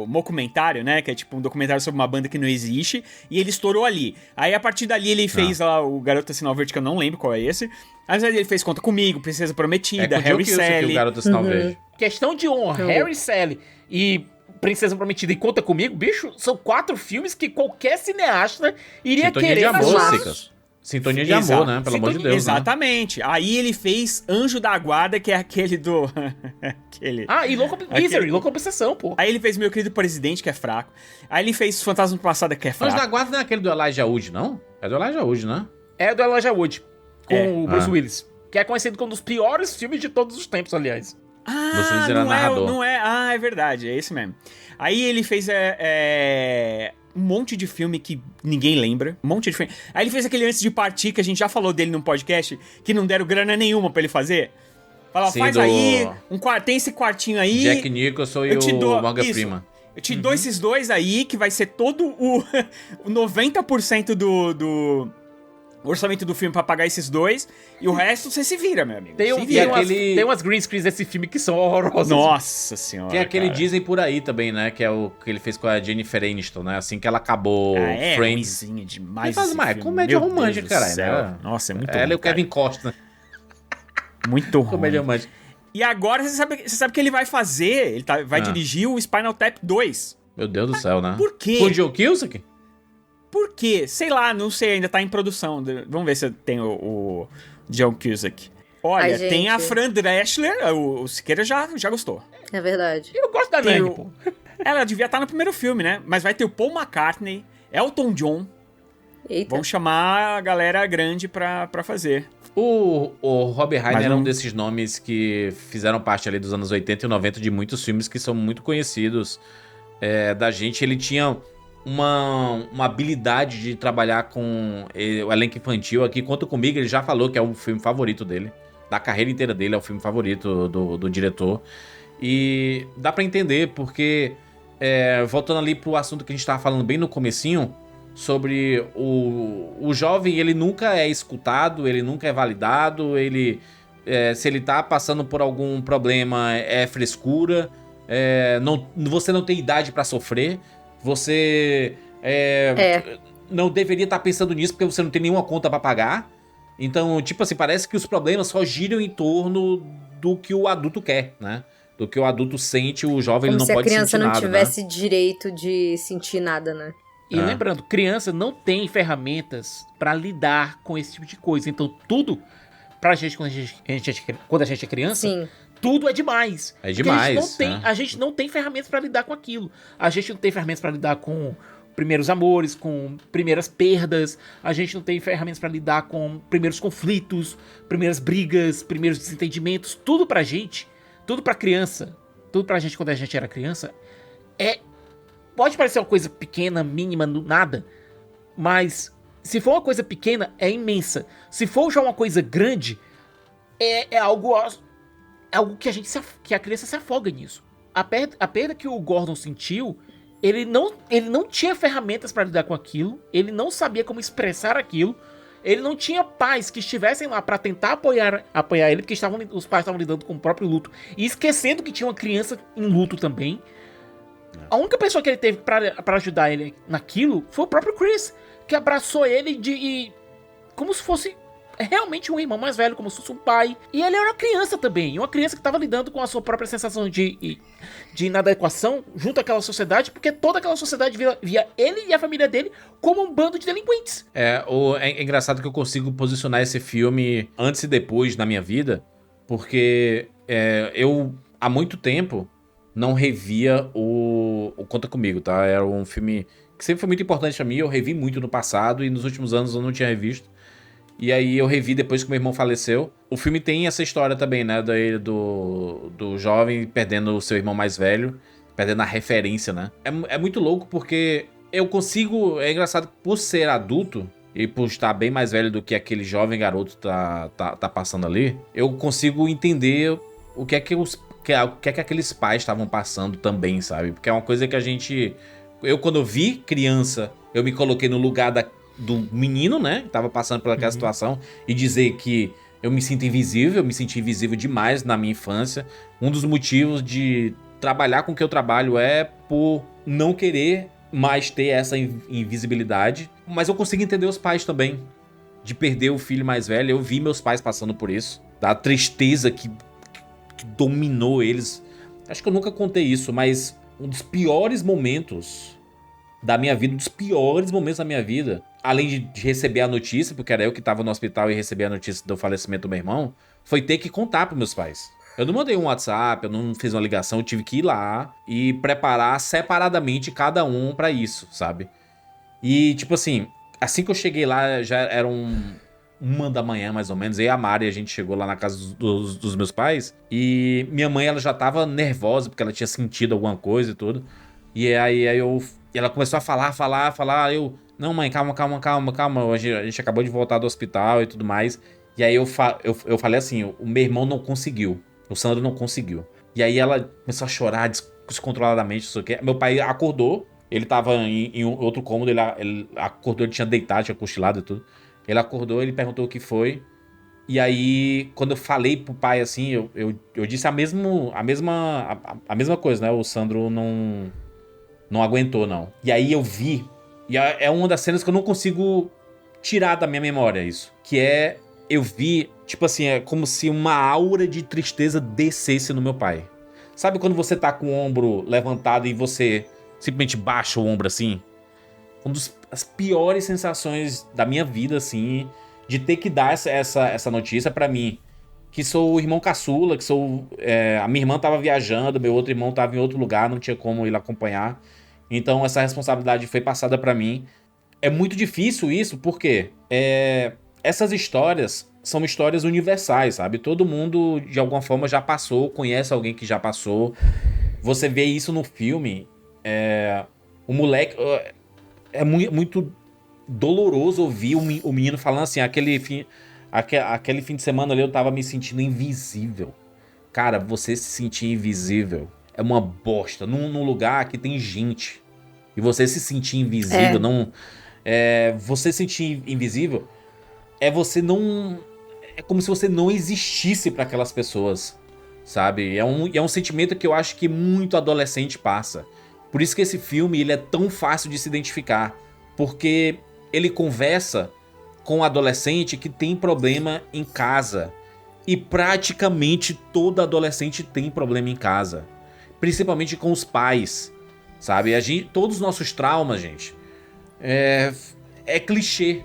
mockumentário, né? Que é tipo um documentário sobre uma banda que não existe. E ele estourou ali. Aí, a partir dali, ele fez lá o Garoto Sinal Verde, que eu não lembro qual é esse. Mas aí ele fez Conta Comigo, Princesa Prometida, Harry e Sally. O Garoto Sinal Verde. Questão de honra, Harry e Sally e Princesa Prometida e Conta Comigo, bicho, são 4 filmes que qualquer cineasta iria querer fazer. Sintonia de amor, né? Pelo amor de Deus. Exatamente. Né? Aí ele fez Anjo da Guarda, que é aquele do... e Louca Obsessão, pô. Aí ele fez Meu Querido Presidente, que é fraco. Aí ele fez Fantasma do Passado, que é fraco. Anjo da Guarda não é aquele do Elijah Wood, não? É do Elijah Wood, né? É do Elijah Wood, com o Bruce Willis. que é conhecido como um dos piores filmes de todos os tempos, aliás. Bruce Willis era narrador. Não é. Ah, é verdade, é esse mesmo. Aí ele fez um monte de filme que ninguém lembra. Um monte de filme. Aí ele fez aquele Antes de Partir, que a gente já falou dele num podcast, que não deram grana nenhuma pra ele fazer. Fala, Sim, faz aí, tem esse quartinho aí. Jack Nicholson e o Morgan Freeman. Eu te dou esses dois aí, que vai ser todo o 90% do orçamento do filme pra pagar esses dois, e o resto você se vira, meu amigo. Tem umas green screens desse filme que são horrorosas. Nossa senhora, tem aquele cara. Disney por aí também, né? Que é o que ele fez com a Jennifer Aniston, né? Assim que ela acabou Friends. Ruimzinho demais. Ele faz mais comédia romântica, cara. Né? Nossa, é muito Ela ruim, e o Kevin Costner. Muito ruim. Comédia romântica. E agora você sabe que ele vai fazer, ele vai dirigir o Spinal Tap 2. Meu Deus do céu, né? Por quê? Com o Joe Cusack? Por quê? Sei lá, não sei, ainda tá em produção. Vamos ver se tem o John Cusack. Olha, Ai, tem a gente. Fran Drescher, o Siqueira já gostou. É verdade. Eu gosto da Tem Nani, pô. Ela devia estar no primeiro filme, né? Mas vai ter o Paul McCartney, Elton John. Eita. Vão chamar a galera grande pra fazer. O Rob Reiner Mas é não- um desses nomes que fizeram parte ali dos anos 80 e 90 de muitos filmes que são muito conhecidos da gente. Ele tinha uma habilidade de trabalhar com o elenco infantil aqui. Conta Comigo, ele já falou que é o filme favorito dele. Da carreira inteira dele, é o filme favorito do diretor. E dá pra entender, porque voltando ali pro assunto que a gente tava falando bem no comecinho, sobre o jovem, ele nunca é escutado, ele nunca é validado, se ele tá passando por algum problema, é frescura, você não tem idade pra sofrer, você não deveria estar pensando nisso porque você não tem nenhuma conta pra pagar. Então, tipo assim, parece que os problemas só giram em torno do que o adulto quer, né? Do que o adulto sente, o jovem ele não pode sentir nada. Como se a criança não né? tivesse direito de sentir nada, né? E lembrando, criança não tem ferramentas pra lidar com esse tipo de coisa. Então, tudo, pra gente, quando a gente é criança, Sim. tudo é demais. É Porque demais. A gente não tem ferramentas pra lidar com aquilo. A gente não tem ferramentas pra lidar com primeiros amores, com primeiras perdas. A gente não tem ferramentas pra lidar com primeiros conflitos, primeiras brigas, primeiros desentendimentos. Tudo pra gente, tudo pra criança, tudo pra gente quando a gente era criança, pode parecer uma coisa pequena, mínima, nada, mas se for uma coisa pequena, é imensa. Se for já uma coisa grande, é algo que a criança se afoga nisso. A perda que o Gordon sentiu, ele não tinha ferramentas para lidar com aquilo, ele não sabia como expressar aquilo, ele não tinha pais que estivessem lá para tentar apoiar ele, porque os pais estavam lidando com o próprio luto e esquecendo que tinha uma criança em luto também. A única pessoa que ele teve pra ajudar ele naquilo foi o próprio Chris, que abraçou ele como se fosse realmente um irmão mais velho, como se fosse um pai. E ele era uma criança também, uma criança que estava lidando com a sua própria sensação de inadequação junto àquela sociedade, porque toda aquela sociedade via ele e a família dele como um bando de delinquentes. É engraçado que eu consigo posicionar esse filme antes e depois na minha vida, porque eu, há muito tempo, não revia o Conta Comigo, tá? Era um filme que sempre foi muito importante pra mim, eu revi muito no passado e nos últimos anos eu não tinha revisto. E aí eu revi depois que meu irmão faleceu. O filme tem essa história também, né? Do jovem perdendo o seu irmão mais velho, perdendo a referência, né? É muito louco porque eu consigo... É engraçado que por ser adulto e por estar bem mais velho do que aquele jovem garoto tá passando ali, eu consigo entender o que é que aqueles pais estavam passando também, sabe? Porque é uma coisa que a gente... Eu, quando eu vi criança, eu me coloquei no lugar do menino, né? Que tava passando por aquela situação. E dizer que eu me sinto invisível. Eu me senti invisível demais na minha infância. Um dos motivos de trabalhar com o que eu trabalho é por não querer mais ter essa invisibilidade. Mas eu consigo entender os pais também. De perder o filho mais velho. Eu vi meus pais passando por isso. Da tristeza que dominou eles. Acho que eu nunca contei isso, mas um dos piores momentos da minha vida, além de receber a notícia, porque era eu que estava no hospital e recebi a notícia do falecimento do meu irmão, foi ter que contar para meus pais. Eu não mandei um WhatsApp, eu não fiz uma ligação, eu tive que ir lá e preparar separadamente cada um para isso, sabe? E tipo assim que eu cheguei lá já era 1 da manhã, mais ou menos. Eu e a Mari, a gente chegou lá na casa dos meus pais. E minha mãe, ela já tava nervosa, porque ela tinha sentido alguma coisa e tudo. E aí ela começou a falar. Eu, não, mãe, calma. A gente acabou de voltar do hospital e tudo mais. E aí eu falei assim, o meu irmão não conseguiu. O Sandro não conseguiu. E aí ela começou a chorar descontroladamente, não sei o quê. Meu pai acordou. Ele tava em outro cômodo, ele acordou, ele tinha deitado, tinha cochilado e tudo. Ele acordou, ele perguntou o que foi. E aí, quando eu falei pro pai assim, eu disse a mesma coisa, né? O Sandro não aguentou, não. E aí eu vi, e é uma das cenas que eu não consigo tirar da minha memória isso. Que é, eu vi, tipo assim, é como se uma aura de tristeza descesse no meu pai. Sabe quando você tá com o ombro levantado e você simplesmente baixa o ombro assim? Uma das piores sensações da minha vida, assim, de ter que dar essa notícia pra mim. Que sou o irmão caçula, que sou... a minha irmã tava viajando, meu outro irmão tava em outro lugar, não tinha como ir acompanhar. Então essa responsabilidade foi passada pra mim. É muito difícil isso, porque essas histórias são histórias universais, sabe? Todo mundo, de alguma forma, já passou, conhece alguém que já passou. Você vê isso no filme, o moleque... É muito doloroso ouvir o menino falando assim, aquele fim de semana ali eu tava me sentindo invisível. Cara, você se sentir invisível é uma bosta. Num lugar que tem gente. E você se sentir invisível, você se sentir invisível você não... É como se você não existisse pra aquelas pessoas, sabe? É um sentimento que eu acho que muito adolescente passa. Por isso que esse filme ele é tão fácil de se identificar. Porque ele conversa com um adolescente que tem problema em casa. E praticamente todo adolescente tem problema em casa. Principalmente com os pais, sabe? Todos os nossos traumas, gente, é clichê.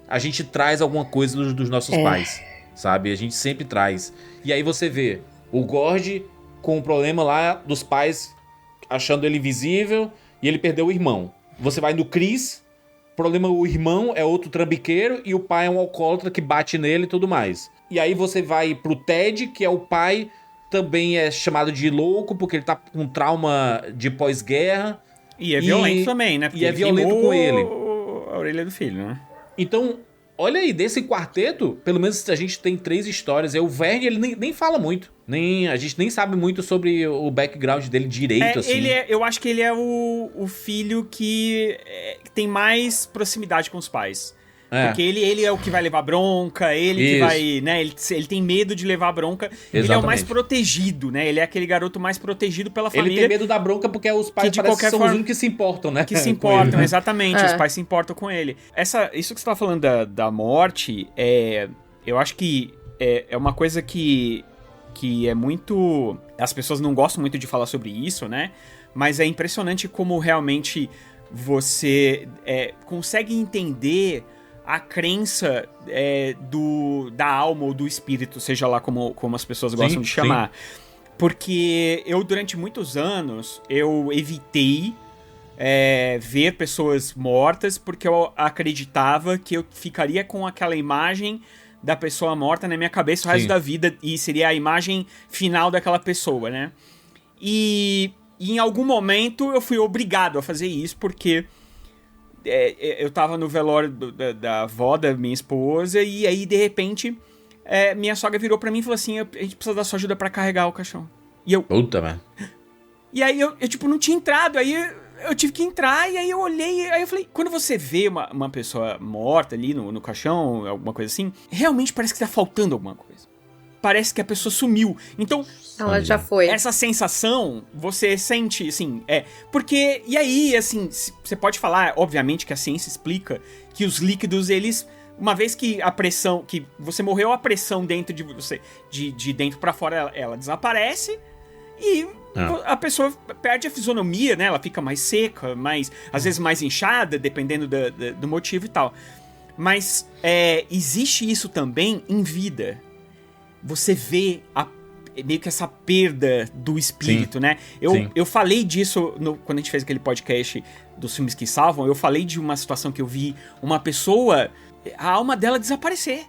A gente traz alguma coisa dos nossos pais, sabe? A gente sempre traz. E aí você vê o Gord com o problema lá dos pais... achando ele invisível, e ele perdeu o irmão. Você vai no Chris, o irmão é outro trambiqueiro, e o pai é um alcoólatra que bate nele e tudo mais. E aí você vai pro Ted, que é o pai, também é chamado de louco, porque ele tá com trauma de pós-guerra. E é violento também, né? Porque e é violento com ele. A orelha do filho, né? Então, olha aí, desse quarteto, pelo menos a gente tem 3 histórias. O Verne, ele nem fala muito. A gente nem sabe muito sobre o background dele direito, assim. Eu acho que ele é o filho que tem mais proximidade com os pais. Porque ele é o que vai levar bronca, que vai, né? Ele tem medo de levar bronca. Exatamente. Ele é o mais protegido, né? Ele é aquele garoto mais protegido pela família. Ele tem medo da bronca porque os pais parecem que são os únicos que se importam, né? Que se importam, exatamente. Os pais se importam com ele. Isso que você tá falando da morte, eu acho que é uma coisa que é muito... As pessoas não gostam muito de falar sobre isso, né? Mas é impressionante como realmente você consegue entender a crença da alma ou do espírito, seja lá como as pessoas gostam de chamar. Porque eu, durante muitos anos, eu evitei ver pessoas mortas porque eu acreditava que eu ficaria com aquela imagem da pessoa morta na minha cabeça o resto da vida e seria a imagem final daquela pessoa, né? E em algum momento eu fui obrigado a fazer isso porque eu tava no velório da avó da minha esposa e aí, de repente, minha sogra virou pra mim e falou assim, a gente precisa da sua ajuda pra carregar o caixão. E eu... Puta, mano. E aí eu tipo, não tinha entrado, aí eu tive que entrar e aí eu olhei, aí eu falei, quando você vê uma pessoa morta ali no caixão, alguma coisa assim, realmente parece que tá faltando alguma coisa. Parece que a pessoa sumiu. Então, ela já foi. Essa sensação, você sente, assim, porque, e aí, assim, você pode falar, obviamente, que a ciência explica que os líquidos, eles, uma vez que a pressão, que você morreu, a pressão dentro de você, de dentro pra fora, ela desaparece e a pessoa perde a fisionomia, né? Ela fica mais seca, às vezes mais inchada, dependendo do motivo e tal. Mas existe isso também em vida. Você vê meio que essa perda do espírito, né? Eu falei disso quando a gente fez aquele podcast dos filmes que salvam. Eu falei de uma situação que eu vi uma pessoa, a alma dela desaparecer.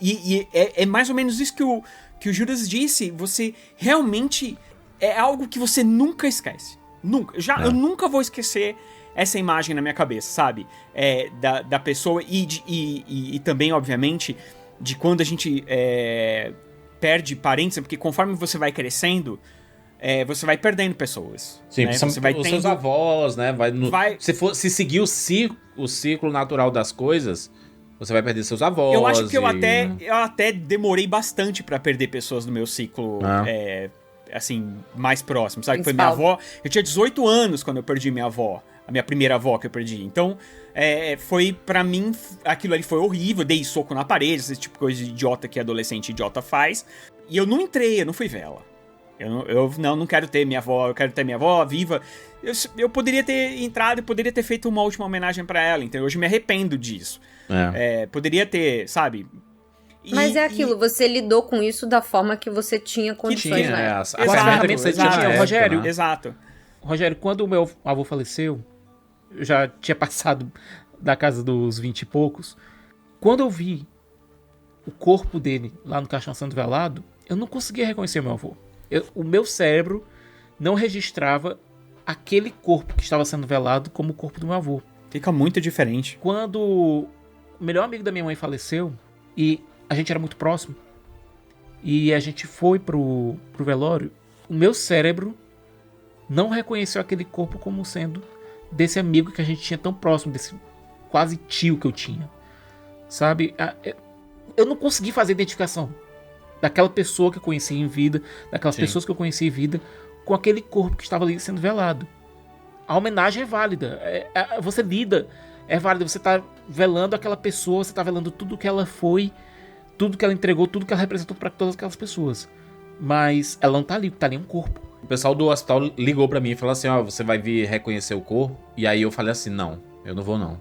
E é mais ou menos isso que o Judas disse. Você realmente... É algo que você nunca esquece. Nunca. Eu nunca vou esquecer essa imagem na minha cabeça, sabe? Da pessoa e também, obviamente, de quando a gente perde parentes, porque conforme você vai crescendo, você vai perdendo pessoas. Sim, né? são Você vai os seus avós, né? Se seguir o ciclo natural das coisas, você vai perder seus avós. Eu acho que eu até demorei bastante pra perder pessoas no meu ciclo... assim, mais próximo, sabe? Que foi minha avó. Eu tinha 18 anos quando eu perdi minha avó. A minha primeira avó que eu perdi. Então, foi, pra mim, aquilo ali foi horrível. Dei soco na parede, esse tipo de coisa idiota que adolescente idiota faz. E eu não fui ver ela. Eu não quero ter minha avó, eu quero ter minha avó viva. Eu poderia ter entrado e poderia ter feito uma última homenagem pra ela, então hoje me arrependo disso. Poderia ter, sabe... Mas é aquilo, você lidou com isso da forma que você tinha condições, né? Rogério, exato. Rogério, quando o meu avô faleceu, eu já tinha passado da casa dos 20 e poucos. Quando eu vi o corpo dele lá no caixão sendo velado, eu não conseguia reconhecer meu avô. O meu cérebro não registrava aquele corpo que estava sendo velado como o corpo do meu avô. Fica muito diferente. Quando o melhor amigo da minha mãe faleceu, e a gente era muito próximo, e a gente foi pro velório, o meu cérebro não reconheceu aquele corpo como sendo desse amigo que a gente tinha tão próximo, desse quase tio que eu tinha, sabe? Eu não consegui fazer identificação daquela pessoa que eu conheci em vida, daquelas pessoas que eu conheci em vida, com aquele corpo que estava ali sendo velado. A homenagem é válida, você lida, é válida, você tá velando aquela pessoa, você tá velando tudo que ela foi, tudo que ela entregou, tudo que ela representou para todas aquelas pessoas. Mas ela não tá ali um corpo. O pessoal do hospital ligou pra mim e falou assim, você vai vir reconhecer o corpo? E aí eu falei assim, não, eu não vou não.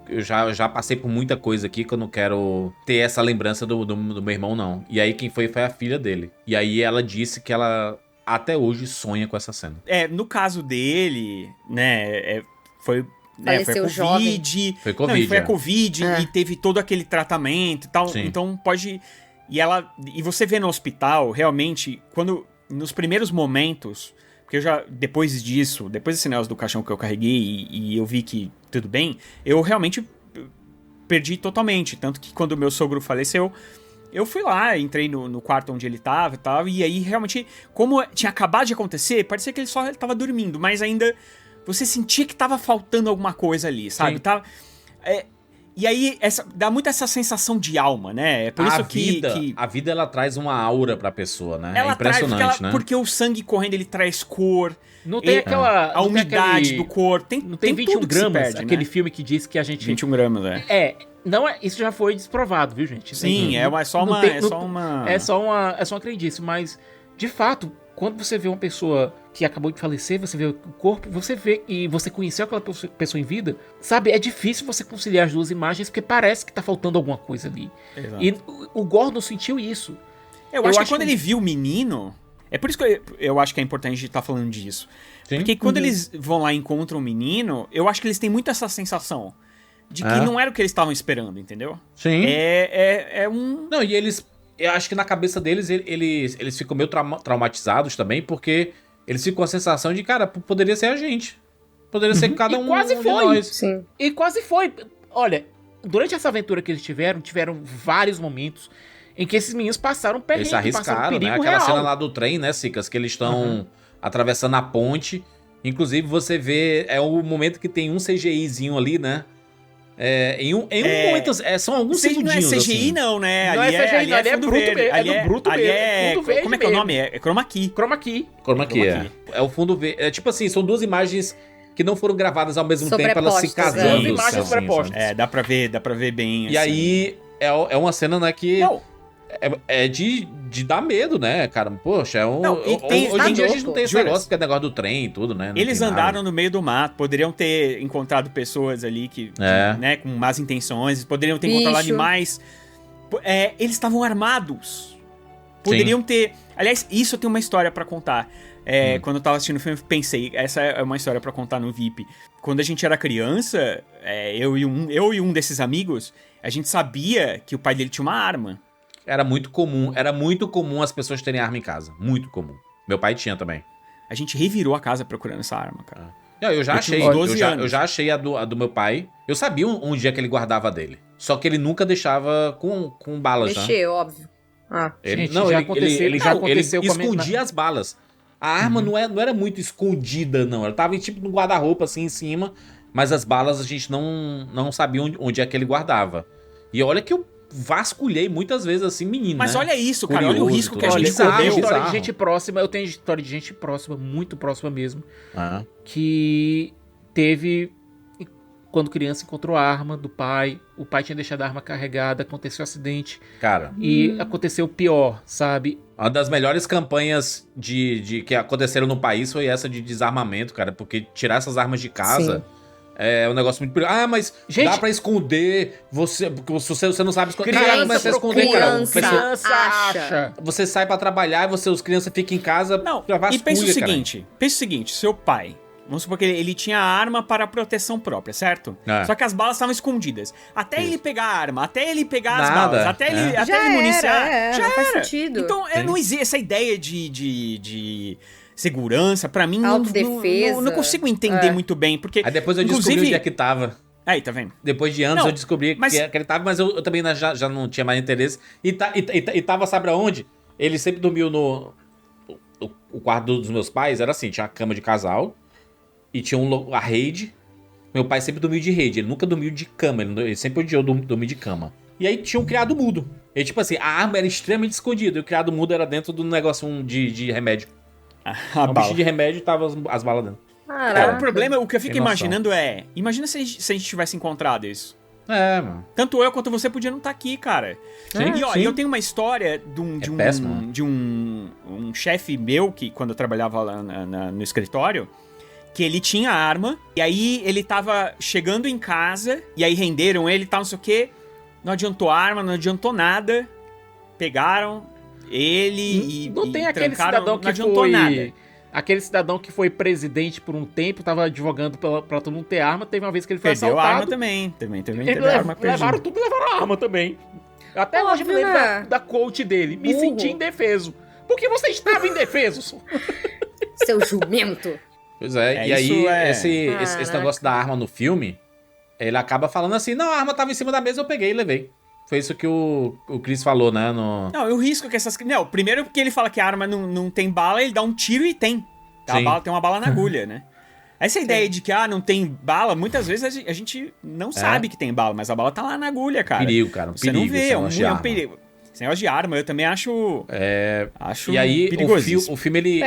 Eu já passei por muita coisa aqui que eu não quero ter essa lembrança do meu irmão, não. E aí quem foi a filha dele. E aí ela disse que ela até hoje sonha com essa cena. No caso dele, né, foi Faleceu jovem. Foi Covid. Foi a Covid e teve todo aquele tratamento e tal. Sim. Então pode... E você vê no hospital, realmente, quando... Nos primeiros momentos... Porque eu já... Depois desse negócio do caixão que eu carreguei e eu vi que tudo bem, eu realmente perdi totalmente. Tanto que quando o meu sogro faleceu, eu fui lá, entrei no quarto onde ele tava e tal. E aí, realmente, como tinha acabado de acontecer, parecia que ele só tava dormindo. Mas ainda... Você sentia que tava faltando alguma coisa ali, sabe? E aí, dá muito essa sensação de alma, né? É por isso que... A vida, ela traz uma aura pra pessoa, né? Ela é impressionante, né? Porque o sangue correndo, ele traz cor. Não tem aquela... A umidade do corpo. Não tem 21 tudo gramas, que se perde, aquele né? filme que diz que a gente... 21 gramas, Não é, isso já foi desprovado, viu, gente? Sim, é só uma crendice, mas, de fato, quando você vê uma pessoa que acabou de falecer, você vê o corpo, você vê e você conheceu aquela pessoa em vida, sabe? É difícil você conciliar as duas imagens porque parece que tá faltando alguma coisa ali. Exato. E o Gordon sentiu isso. Eu acho que quando ele viu o menino... É por isso que eu acho que é importante a gente estar falando disso. Sim. Porque quando eles vão lá e encontram o menino, eu acho que eles têm muito essa sensação de que não era o que eles estavam esperando, entendeu? Sim. É um... Não, e eles... Eu acho que na cabeça deles, eles ficam meio traumatizados também, porque eles ficam com a sensação de, cara, poderia ser a gente. Poderia ser cada um quase de foi. nós. Sim. E quase foi. Olha, durante essa aventura que eles tiveram vários momentos em que esses meninos passaram perrengue, eles arriscaram, perigo né? Aquela real. cena lá do trem, né, Cicas? Que eles estão atravessando a ponte. Inclusive, você vê... É o momento que tem um CGIzinho ali, né? Em um momento... São alguns segundinhos, Não é CGI, assim. não, né? Não é CGI, ali é bruto mesmo. É bruto mesmo. Como é que é o nome? É Chroma Key. Chroma Key. Chroma Key, é o fundo verde. É tipo assim, são duas imagens que não foram gravadas ao mesmo tempo, elas se casando. Duas imagens sobrepostas. Dá pra ver bem. E assim. Aí, é uma cena, né, que... Não. É de dar medo, né, cara? Poxa, hoje em dia a gente não tem esse negócio, que é negócio do trem e tudo, né? Eles andaram no meio do mato, poderiam ter encontrado pessoas ali que né, com más intenções, poderiam ter encontrado animais. Eles estavam armados. Poderiam ter... Aliás, isso eu tenho uma história pra contar. Quando eu tava assistindo o filme, eu pensei, essa é uma história pra contar no VIP. Quando a gente era criança, eu e um desses amigos, a gente sabia que o pai dele tinha uma arma. Era muito comum as pessoas terem arma em casa. Muito comum. Meu pai tinha também. A gente revirou a casa procurando essa arma, cara. Eu já achei. tinha 12 anos. Eu já achei a do meu pai. Eu sabia um dia que ele guardava dele. Só que ele nunca deixava com balas, Mexer, óbvio. Ele escondia as balas. A arma não era muito escondida, não. Ela tava tipo no guarda-roupa, assim, em cima. Mas as balas a gente não sabia onde é que ele guardava. E olha que eu vasculhei muitas vezes, assim, menino, Mas né? olha isso, cara. Curioso, Olha o risco que a tudo. gente Olha, correu. História de gente próxima. Eu tenho história de gente próxima, muito próxima mesmo. Que teve... Quando criança encontrou a arma do pai, o pai tinha deixado a arma carregada, aconteceu um acidente. Cara. E aconteceu o pior, sabe? Uma das melhores campanhas de que aconteceram no país foi essa de desarmamento, cara. Porque tirar essas armas de casa é um negócio muito perigoso. Mas dá pra esconder. Você não sabe esconder. Criança Mas você esconder, cara. Criança acha. Você sai pra trabalhar e os crianças ficam em casa. Não, vasculha, e pensa o seguinte, seu pai... Vamos supor que ele tinha a arma para proteção própria, certo? Só que as balas estavam escondidas. Até ele pegar a arma, até ele pegar as balas, até ele municiar, já faz era. sentido. Então, não existe essa ideia de segurança, pra mim, autodefesa. não consigo entender muito bem, porque... Aí depois eu descobri onde é que tava. Aí, tá vendo? Depois de anos eu descobri que ele tava, mas eu também já não tinha mais interesse. E tava, sabe aonde? Ele sempre dormiu no... O quarto dos meus pais era assim, tinha uma cama de casal... E tinha a rede. Meu pai sempre dormiu de rede. Ele nunca dormiu de cama. Ele sempre odiou dormir de cama. E aí tinha um criado mudo. E tipo assim, a arma era extremamente escondida. E o criado mudo era dentro do negócio de remédio. Um bichinho de remédio e tava as balas dentro. O problema, o que eu fico imaginando é... Imagina se a gente tivesse encontrado isso. Mano. Tanto eu quanto você podia não estar aqui, cara. E eu tenho uma história de um chefe meu, que quando eu trabalhava lá no escritório... Que ele tinha arma, e aí ele tava chegando em casa, e aí renderam ele e tal, não sei o quê. Não adiantou arma, não adiantou nada. Pegaram ele Não tem aquele trancaram, cidadão não que adiantou nada. Aquele cidadão que foi presidente por um tempo, tava advogando pra todo mundo ter arma. Teve uma vez que ele foi Perdeu assaltado. a arma também teve arma perdida. Levaram tudo e levaram a arma também. Até hoje eu me lembro da quote dele. Me senti indefeso. Por que você estava indefeso? Seu jumento. Pois é, e aí esse negócio da arma no filme, ele acaba falando assim, não, a arma tava em cima da mesa, eu peguei e levei. Foi isso que o Chris falou, né? Não, o risco que essas... Não, primeiro porque ele fala que a arma não tem bala, ele dá um tiro e tem. Tem uma bala na agulha, né? Essa ideia de que, não tem bala, muitas vezes a gente não sabe que tem bala, mas a bala tá lá na agulha, cara. Perigo, cara, um Você perigo. Você não vê, é um perigo. Esse negócio de arma, eu também acho... E aí, o filme,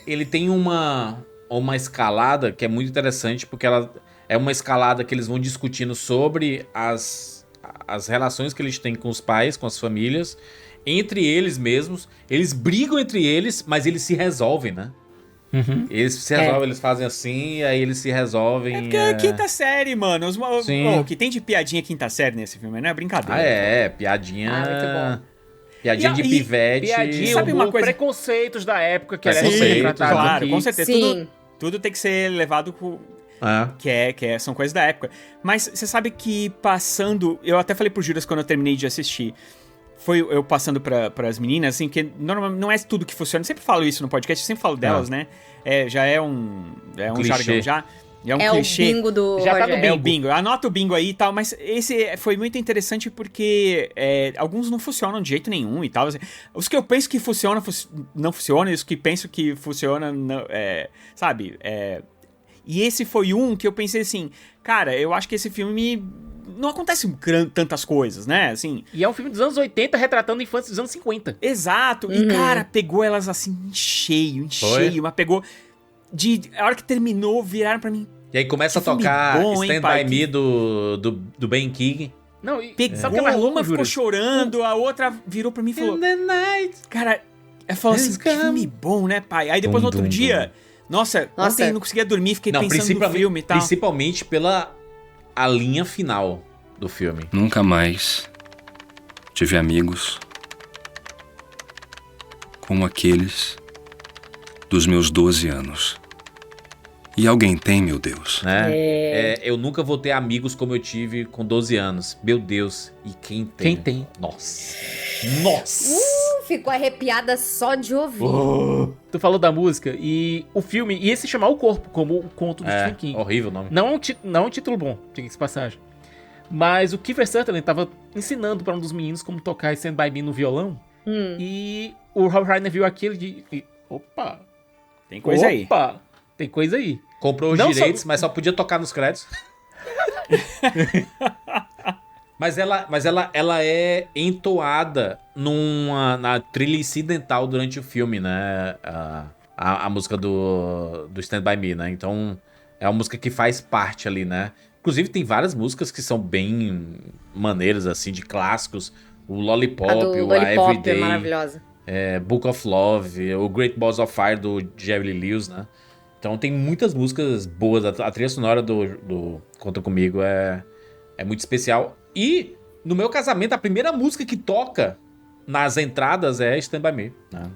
ele tem uma escalada que é muito interessante, porque ela é uma escalada que eles vão discutindo sobre as relações que eles têm com os pais, com as famílias, entre eles mesmos. Eles brigam entre eles, mas eles se resolvem, né? Eles se resolvem, eles fazem assim, e aí eles se resolvem. É porque é quinta série, mano. O que tem de piadinha quinta série nesse filme, não é brincadeira. Piadinha... muito bom. Piadinha de pivete. Piadinha, sabe uma coisa? Preconceitos da época que era retratado claro, aqui. com certeza. Sim. Tudo tem que ser levado são coisas da época. Mas você sabe que passando... Eu até falei pro Juras quando eu terminei de assistir. Foi eu passando pras meninas, assim, que normalmente não é tudo que funciona. Eu sempre falo isso no podcast, eu sempre falo delas, né? Já é um jargão já. É um clichê. O bingo do... Já tá no bingo. É o bingo. Anota o bingo aí e tal, mas esse foi muito interessante porque alguns não funcionam de jeito nenhum e tal. Os que eu penso que funcionam, não funcionam, e os que penso que funcionam, não, sabe? E esse foi um que eu pensei assim, cara, eu acho que esse filme... Não acontece tantas coisas, né? Assim, e é um filme dos anos 80 retratando a infância dos anos 50. Exato. E, cara, pegou elas assim em cheio, mas pegou... A hora que terminou, viraram pra mim. E aí começa a tocar Stand By Me do Ben King. Não, sabe o que é mais louco? Uma ficou chorando, a outra virou pra mim e falou... Cara, ela falou assim, que filme bom, né, pai? Aí depois no outro dia... Nossa, ontem eu não conseguia dormir, fiquei pensando no filme e tal. Principalmente pela a linha final do filme. Nunca mais tive amigos como aqueles dos meus 12 anos. E alguém tem, meu Deus. Eu nunca vou ter amigos como eu tive com 12 anos. Meu Deus. E quem tem? Quem tem? Nossa. Ficou arrepiada só de ouvir. Tu falou da música e o filme ia se chamar O Corpo, como o conto do Stephen King. Horrível o nome. Não é um título bom, diga-se de passagem. Mas o Kiefer Sutherland tava ensinando pra um dos meninos como tocar Stand By Me no violão. E o Rob Reiner viu aquilo e... Opa! Tem coisa aí. Tem coisa aí. Comprou os direitos, mas só podia tocar nos créditos. Mas ela é entoada na trilha incidental durante o filme, né? A música do Stand By Me, né? Então, é uma música que faz parte ali, né? Inclusive, tem várias músicas que são bem maneiras, assim, de clássicos. O Lollipop, o Everyday. É maravilhosa. Book of Love, o Great Balls of Fire do Jerry Lee Lewis, né? Então tem muitas músicas boas. A trilha sonora do Conta Comigo é muito especial. E no meu casamento, a primeira música que toca nas entradas é Stand By Me. Né?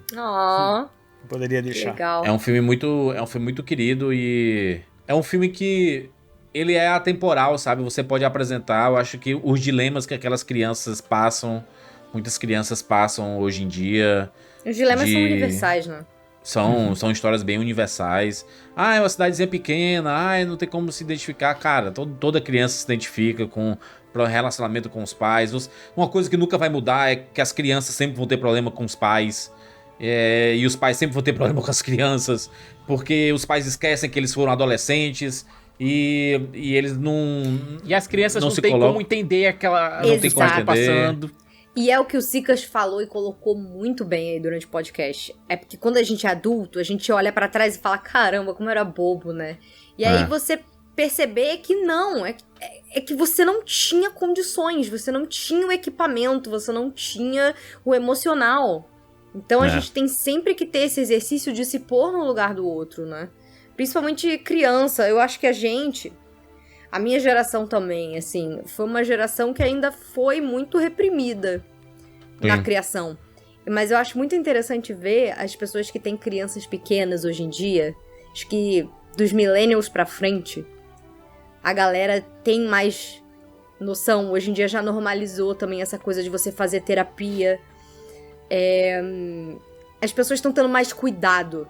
Poderia deixar. Legal. É um filme muito querido e é um filme que ele é atemporal, sabe? Você pode apresentar, eu acho que os dilemas que aquelas crianças passam, muitas crianças passam hoje em dia. Os dilemas são universais, né? São histórias bem universais. É uma cidadezinha pequena, não tem como se identificar. Cara, toda criança se identifica com o relacionamento com os pais. Uma coisa que nunca vai mudar é que as crianças sempre vão ter problema com os pais. E os pais sempre vão ter problema com as crianças. Porque os pais esquecem que eles foram adolescentes. E eles não... E as crianças não têm como entender aquela... Não tem como entender. Passando. E é o que o Sicas falou e colocou muito bem aí durante o podcast. É porque quando a gente é adulto, a gente olha pra trás e fala, caramba, como eu era bobo, né? E aí você perceber que não, é que você não tinha condições, você não tinha o equipamento, você não tinha o emocional. Então a gente tem sempre que ter esse exercício de se pôr no lugar do outro, né? Principalmente criança. Eu acho que a minha geração também, assim, foi uma geração que ainda foi muito reprimida na criação. Mas eu acho muito interessante ver as pessoas que têm crianças pequenas hoje em dia. Acho que dos millennials pra frente, a galera tem mais noção. Hoje em dia já normalizou também essa coisa de você fazer terapia. As pessoas estão tendo mais cuidado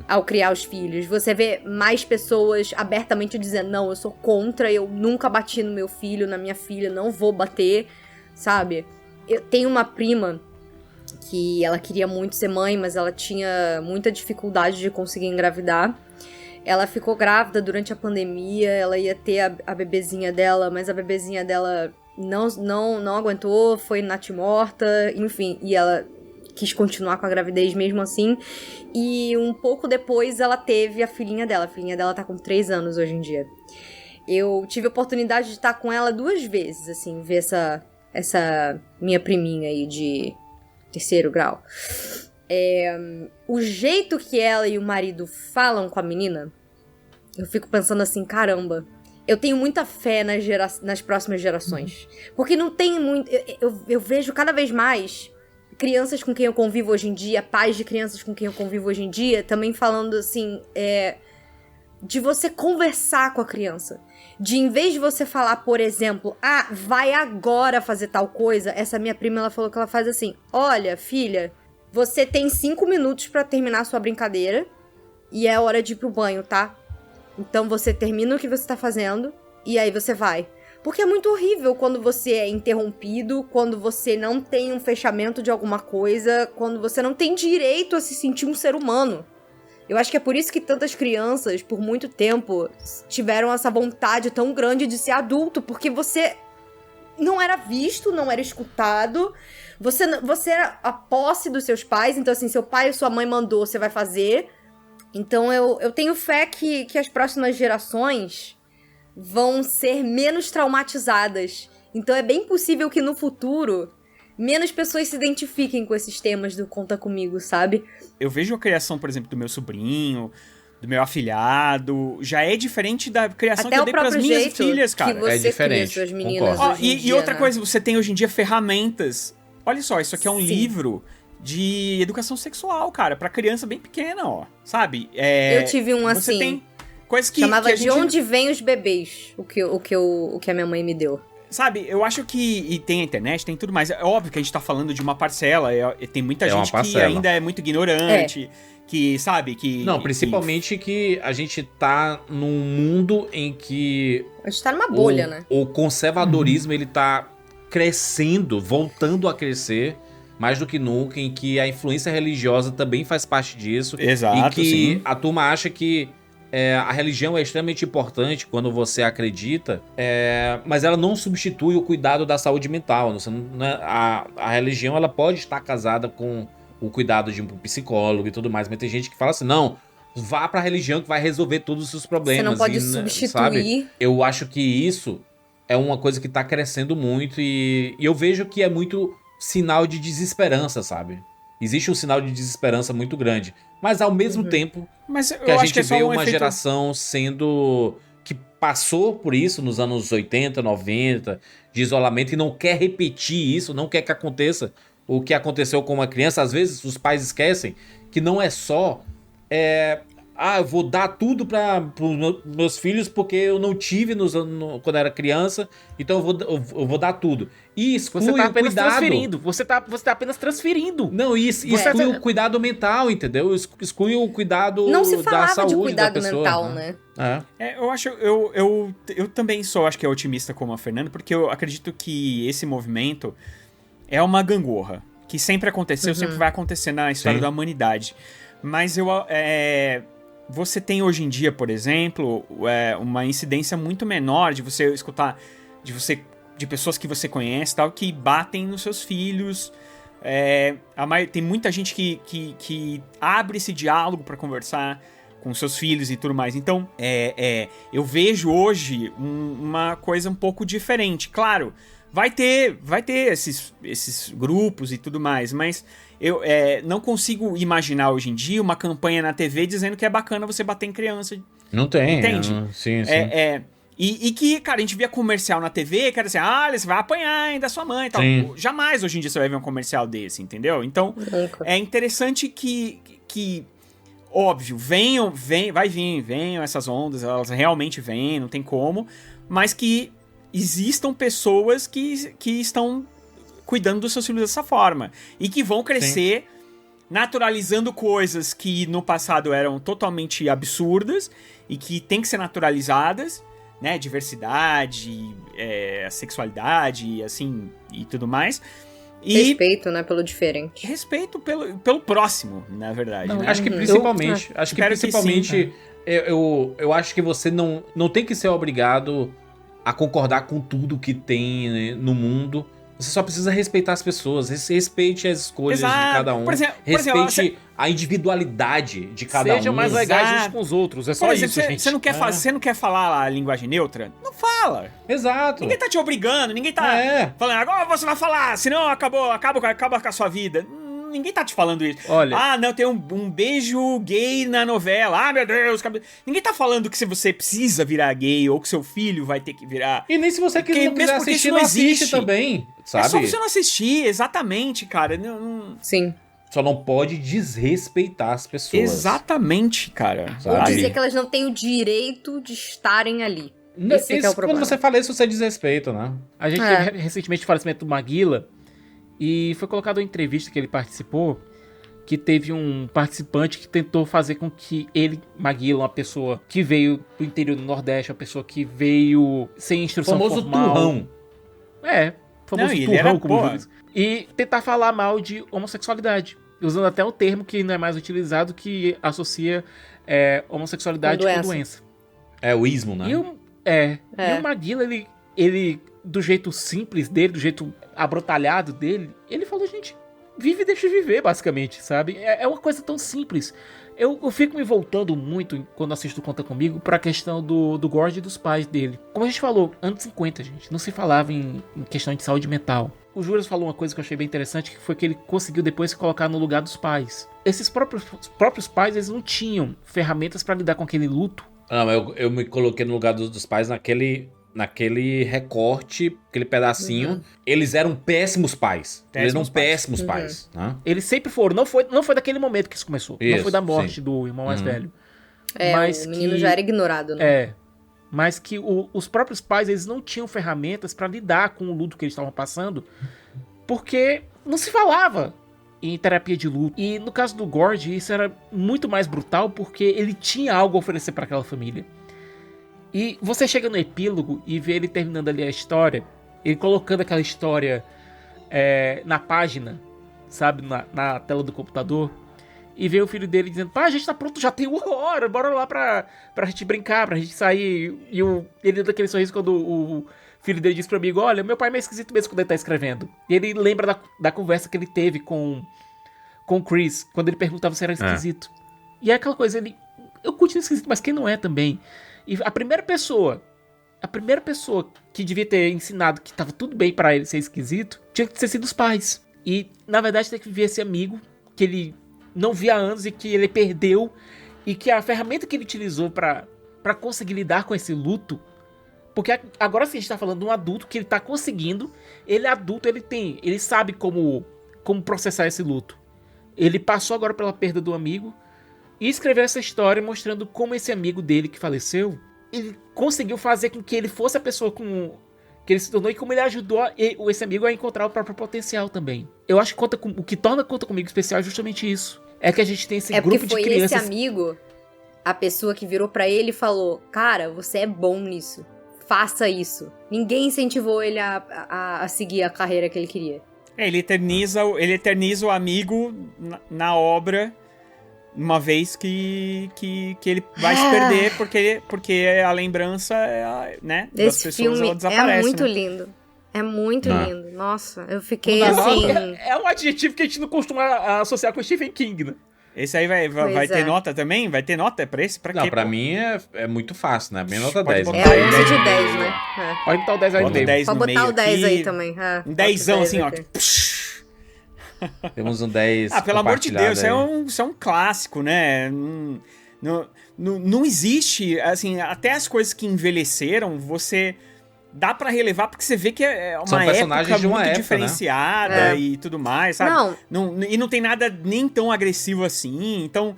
ao criar os filhos. Você vê mais pessoas abertamente dizendo, não, eu sou contra, eu nunca bati no meu filho, na minha filha, não vou bater, sabe? Eu tenho uma prima que ela queria muito ser mãe, mas ela tinha muita dificuldade de conseguir engravidar. Ela ficou grávida durante a pandemia, ela ia ter a bebezinha dela, mas a bebezinha dela não aguentou, foi natimorta, enfim, e ela quis continuar com a gravidez mesmo assim. E um pouco depois ela teve a filhinha dela. A filhinha dela tá com 3 anos hoje em dia. Eu tive a oportunidade de estar com ela 2 vezes, assim, ver essa minha priminha aí de 3º grau. O jeito que ela e o marido falam com a menina, eu fico pensando assim, caramba, eu tenho muita fé nas próximas gerações. Porque não tem muito... Eu vejo cada vez mais crianças com quem eu convivo hoje em dia, pais de crianças com quem eu convivo hoje em dia, também falando assim, de você conversar com a criança. De, em vez de você falar, por exemplo, vai agora fazer tal coisa, essa minha prima, ela falou que ela faz assim, olha, filha, você tem 5 minutos pra terminar a sua brincadeira e é hora de ir pro banho, tá? Então você termina o que você tá fazendo e aí você vai. Porque é muito horrível quando você é interrompido, quando você não tem um fechamento de alguma coisa, quando você não tem direito a se sentir um ser humano. Eu acho que é por isso que tantas crianças, por muito tempo, tiveram essa vontade tão grande de ser adulto, porque você não era visto, não era escutado, você era a posse dos seus pais, então assim, seu pai ou sua mãe mandou, você vai fazer. Então eu tenho fé que as próximas gerações vão ser menos traumatizadas. Então é bem possível que no futuro menos pessoas se identifiquem com esses temas do Conta Comigo, sabe? Eu vejo a criação, por exemplo, do meu sobrinho, do meu afilhado, já é diferente da criação até que eu dei pras minhas filhas, cara. Que você é diferente, cria suas meninas hoje em dia, e outra né? coisa, você tem hoje em dia ferramentas. Olha só, isso aqui é um livro de educação sexual, cara, pra criança bem pequena, ó, sabe? Eu tive um você assim, tem coisas que chamava que a De gente... Onde Vêm os Bebês, o que a minha mãe me deu. Sabe, eu acho que... E tem a internet, tem tudo mais. É óbvio que a gente tá falando de uma parcela. Tem muita gente que ainda é muito ignorante. Que, sabe, que... Não, principalmente que a gente tá num mundo em que... A gente tá numa bolha, né? O conservadorismo, ele tá crescendo, voltando a crescer, mais do que nunca, em que a influência religiosa também faz parte disso. Exato, e que sim. a turma acha que a religião é extremamente importante quando você acredita, mas ela não substitui o cuidado da saúde mental. A religião, ela pode estar casada com o cuidado de um psicólogo e tudo mais, mas tem gente que fala assim, não, vá pra religião que vai resolver todos os seus problemas. Você não pode substituir. Sabe? Eu acho que isso é uma coisa que tá crescendo muito e eu vejo que é muito sinal de desesperança, sabe? Existe um sinal de desesperança muito grande. Mas ao mesmo tempo Mas que a gente vê uma geração que passou por isso nos anos 80, 90, de isolamento e não quer repetir isso, não quer que aconteça o que aconteceu com uma criança. Às vezes os pais esquecem que não é só... eu vou dar tudo para os meus filhos porque eu não tive quando era criança, então eu vou dar tudo. E exclui você tá apenas o cuidado. transferindo. Você tá apenas transferindo. Não, isso exclui o cuidado mental, entendeu? Exclui o cuidado não se da falava saúde de cuidado da pessoa, mental, né? Eu acho, eu também sou, acho que otimista como a Fernanda, porque eu acredito que esse movimento é uma gangorra, que sempre aconteceu, sempre vai acontecer na história da humanidade. Mas você tem hoje em dia, por exemplo, uma incidência muito menor de você escutar de pessoas que você conhece tal, que batem nos seus filhos. Tem muita gente que abre esse diálogo para conversar com seus filhos e tudo mais. Então, eu vejo hoje uma coisa um pouco diferente. Claro, vai ter esses grupos e tudo mais, mas eu não consigo imaginar hoje em dia uma campanha na TV dizendo que é bacana você bater em criança. Não tem. Entende? Sim. E que, cara, a gente via comercial na TV, que era assim, você vai apanhar ainda da sua mãe e tal. Sim. Jamais hoje em dia você vai ver um comercial desse, entendeu? Então, é interessante que óbvio, venham essas ondas, elas realmente vêm, não tem como, mas que existam pessoas que estão cuidando dos seus filhos dessa forma. E que vão crescer naturalizando coisas que no passado eram totalmente absurdas e que tem que ser naturalizadas, né? Diversidade, sexualidade, assim, e tudo mais. E respeito, né, pelo diferente. Respeito pelo próximo, na verdade. Não, né? acho que principalmente... Eu acho que você não tem que ser obrigado a concordar com tudo que tem, né, no mundo. Você só precisa respeitar as pessoas. Respeite as escolhas de cada um. Respeite a individualidade de cada um. Sejam mais legais uns com os outros. É só isso, gente. Você não quer falar a linguagem neutra? Não fala. Exato. Ninguém tá te obrigando. Ninguém tá falando, agora você vai falar, senão acaba com a sua vida. Ninguém tá te falando isso. Olha, não, tem um beijo gay na novela. Meu Deus. Ninguém tá falando que se você precisa virar gay ou que seu filho vai ter que virar. E nem se você não quiser assistir, não assiste também, sabe? É só você não assistir, exatamente, cara. Sim. Só não pode desrespeitar as pessoas. Exatamente, cara. Ou dizer que elas não têm o direito de estarem ali. Esse é o problema. Quando você fala isso, você desrespeita, né? A gente teve recentemente o falecimento do Maguila. E foi colocado uma entrevista que ele participou, que teve um participante que tentou fazer com que ele, Maguila, uma pessoa que veio do interior do Nordeste, uma pessoa que veio sem instrução formal. Famoso turrão. Famoso turrão, como diz. E tentar falar mal de homossexualidade, usando até o termo que não é mais utilizado, que associa homossexualidade com doença. É o ismo, né? E o Maguila, ele, do jeito simples dele, do jeito abrotalhado dele, ele falou, gente, vive e deixa viver, basicamente, sabe? É uma coisa tão simples. Eu fico me voltando muito, quando assisto Conta Comigo, pra questão do Gord e dos pais dele. Como a gente falou, anos 50, gente, não se falava em questão de saúde mental. O Juras falou uma coisa que eu achei bem interessante, que foi que ele conseguiu depois se colocar no lugar dos pais. Esses próprios pais, eles não tinham ferramentas pra lidar com aquele luto. Não, eu me coloquei no lugar dos pais naquele naquele recorte, aquele pedacinho, eles eram péssimos pais. Eles eram péssimos pais. Né? Eles sempre foram. Não foi daquele momento que isso começou. Isso, não foi da morte do irmão mais velho. O menino já era ignorado, né? Mas que os próprios pais, eles não tinham ferramentas pra lidar com o luto que eles estavam passando, porque não se falava em terapia de luto. E no caso do Gord, isso era muito mais brutal, porque ele tinha algo a oferecer pra aquela família. E você chega no epílogo e vê ele terminando ali a história, ele colocando aquela história na página, sabe, na tela do computador, e vê o filho dele dizendo, pá, a gente tá pronto, já tem 1 hora, bora lá pra gente brincar, pra gente sair. E ele dá aquele sorriso quando o filho dele diz pro amigo, olha, meu pai é meio esquisito mesmo quando ele tá escrevendo. E ele lembra da conversa que ele teve com o Chris, quando ele perguntava se era esquisito. E é aquela coisa, eu continuo esquisito, mas quem não é também? E a primeira pessoa que devia ter ensinado que tava tudo bem pra ele ser esquisito, tinha que ter sido os pais. E, na verdade, tem que viver esse amigo que ele não via há anos e que ele perdeu, e que a ferramenta que ele utilizou pra conseguir lidar com esse luto, porque agora sim a gente tá falando de um adulto que ele tá conseguindo, ele é adulto, ele sabe como processar esse luto. Ele passou agora pela perda do amigo e escreveu essa história mostrando como esse amigo dele que faleceu, ele conseguiu fazer com que ele fosse a pessoa que ele se tornou, e como ele ajudou esse amigo a encontrar o próprio potencial também. Eu acho que o que torna Conta Comigo especial é justamente isso. É que a gente tem esse grupo de crianças... É porque foi esse amigo, a pessoa que virou pra ele e falou, cara, você é bom nisso, faça isso. Ninguém incentivou ele a seguir a carreira que ele queria. Ele eterniza o amigo na obra, uma vez que ele vai se perder, porque a lembrança, né, das pessoas, filme ela desaparece. É muito né? lindo. É muito lindo. Nossa, eu fiquei assim... É um adjetivo que a gente não costuma associar com Stephen King, né? Esse aí vai ter nota também? Vai ter nota pra esse? Pra quê? Não, pra mim é muito fácil, né? Bem nota 10. É 11 de 10, né? Pode botar o 10 aí no meio. Pode botar o 10 aí também. Um 10zão assim, ó. Temos um 10. Pelo amor de Deus, isso é um clássico, né? Não existe, assim, até as coisas que envelheceram, você dá pra relevar, porque você vê que é uma época muito diferenciada, né? E tudo mais, sabe? E não tem nada nem tão agressivo assim, então...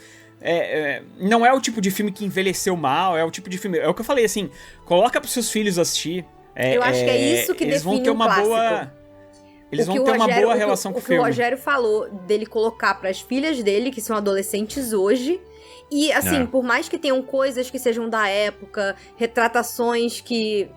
não é o tipo de filme que envelheceu mal, é o tipo de filme... É o que eu falei, assim, coloca pros seus filhos assistir. Eu acho que é isso que define um clássico. Eles vão ter uma boa relação com o filme. O que o Rogério falou dele colocar pras filhas dele, que são adolescentes hoje, e assim, por mais que tenham coisas que sejam da época, retratações que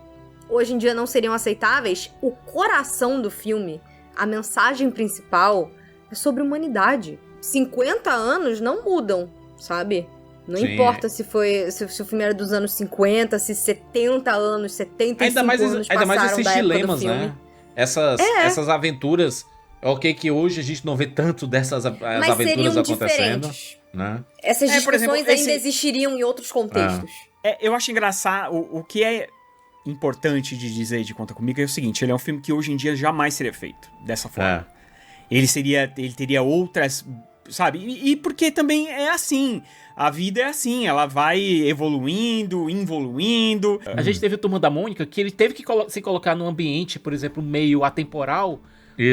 hoje em dia não seriam aceitáveis, o coração do filme, a mensagem principal, é sobre humanidade. 50 anos não mudam, sabe? Não importa se o filme era dos anos 50, se 70 anos, 75 anos passaram ainda mais esses da época dilemas, do filme. né? Essas aventuras, ok que hoje a gente não vê tanto dessas aventuras acontecendo, né? Essas discussões por exemplo, ainda existiriam em outros contextos. Eu acho engraçado, o que é importante de dizer de Conta Comigo é o seguinte, ele é um filme que hoje em dia jamais seria feito dessa forma. Ele teria outras, sabe? E porque também é assim, a vida é assim, ela vai evoluindo, involuindo. A gente teve o Turma da Mônica, que ele teve que se colocar num ambiente, por exemplo, meio atemporal,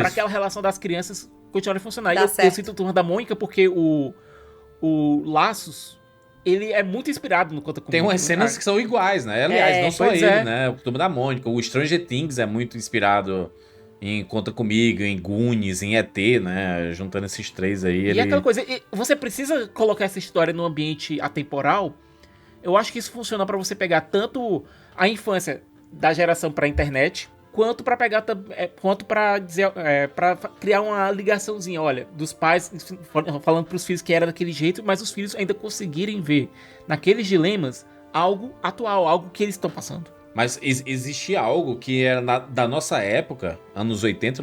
para aquela relação das crianças continuar a funcionar. E eu cito o Turma da Mônica porque o Laços, ele é muito inspirado no Conta Comigo. Tem umas cenas que são iguais, né? Aliás, não só ele, né? O Turma da Mônica, o Stranger Things é muito inspirado em Conta Comigo, em Goonies, em ET, né? Juntando esses três aí. E aquela coisa, você precisa colocar essa história num ambiente atemporal. Eu acho que isso funciona pra você pegar tanto a infância da geração pra internet, quanto pra pegar, quanto pra dizer, pra criar uma ligaçãozinha, olha, dos pais falando pros filhos que era daquele jeito, mas os filhos ainda conseguirem ver naqueles dilemas algo atual, algo que eles estão passando. Mas existia algo que era da nossa época, anos 80,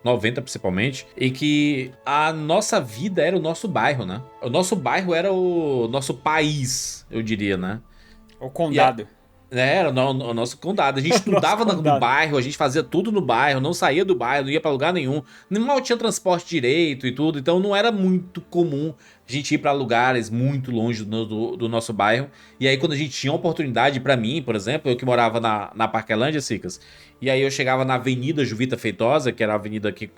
90 principalmente, e que a nossa vida era o nosso bairro, né? O nosso bairro era o nosso país, eu diria, né? O condado. Era o nosso condado. A gente estudava no bairro, a gente fazia tudo no bairro, não saía do bairro, não ia pra lugar nenhum. Mal tinha transporte direito e tudo, então não era muito comum a gente ir pra lugares muito longe do nosso bairro. E aí quando a gente tinha oportunidade, pra mim, por exemplo, eu que morava na Parquelândia, Cicas, e aí eu chegava na Avenida Juvita Feitosa, que era a avenida que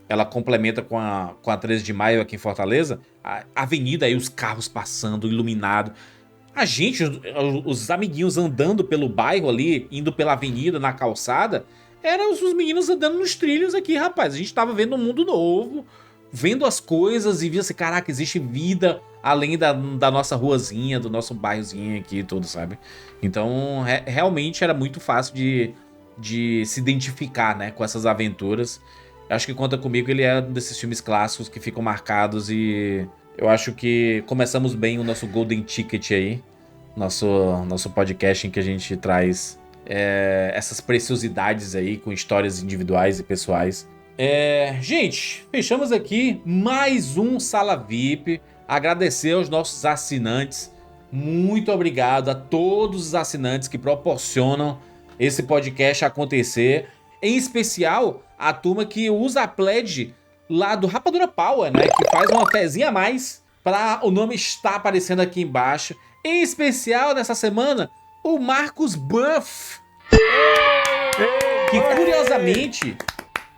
ela complementa com a 13 de Maio aqui em Fortaleza, a avenida aí, os carros passando, iluminado. A gente, os amiguinhos andando pelo bairro ali, indo pela avenida, na calçada, eram os meninos andando nos trilhos aqui, rapaz. A gente tava vendo um mundo novo, vendo as coisas e via assim, caraca, existe vida além da nossa ruazinha, do nosso bairrozinho aqui e tudo, sabe? Então, realmente era muito fácil de se identificar, né, com essas aventuras. Acho que Conta Comigo, ele é um desses filmes clássicos que ficam marcados e... eu acho que começamos bem o nosso Golden Ticket aí, nosso podcast em que a gente traz essas preciosidades aí com histórias individuais e pessoais. Gente, fechamos aqui mais um Sala VIP. Agradecer aos nossos assinantes. Muito obrigado a todos os assinantes que proporcionam esse podcast acontecer. Em especial, a turma que usa a pledge lá do Rapadura Power, né? Que faz uma fezinha a mais para o nome estar aparecendo aqui embaixo. Em especial, nessa semana, o Marcos Buff. Que, curiosamente,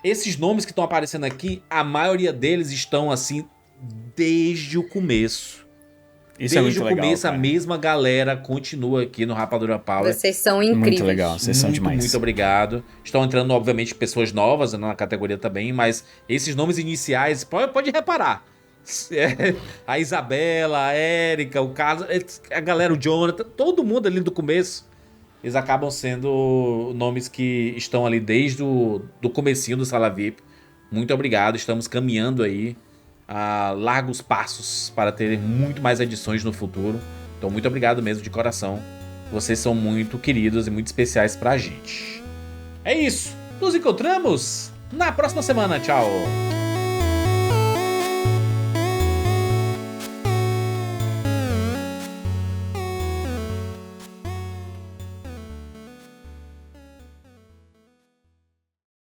esses nomes que estão aparecendo aqui, a maioria deles estão, assim, desde o começo. Isso desde é muito o legal, começo, cara. A mesma galera continua aqui no Rapadura Power. Vocês são incríveis. Muito legal, vocês são demais. Muito obrigado. Estão entrando, obviamente, pessoas novas na categoria também, mas esses nomes iniciais, pode reparar. A Isabela, a Érica, o Carlos, a galera, o Jonathan, todo mundo ali do começo, eles acabam sendo nomes que estão ali desde do comecinho do Sala VIP. Muito obrigado, estamos caminhando aí a largos passos para ter muito mais edições no futuro. Então, muito obrigado mesmo de coração. Vocês são muito queridos e muito especiais pra gente. É isso. Nos encontramos na próxima semana. Tchau.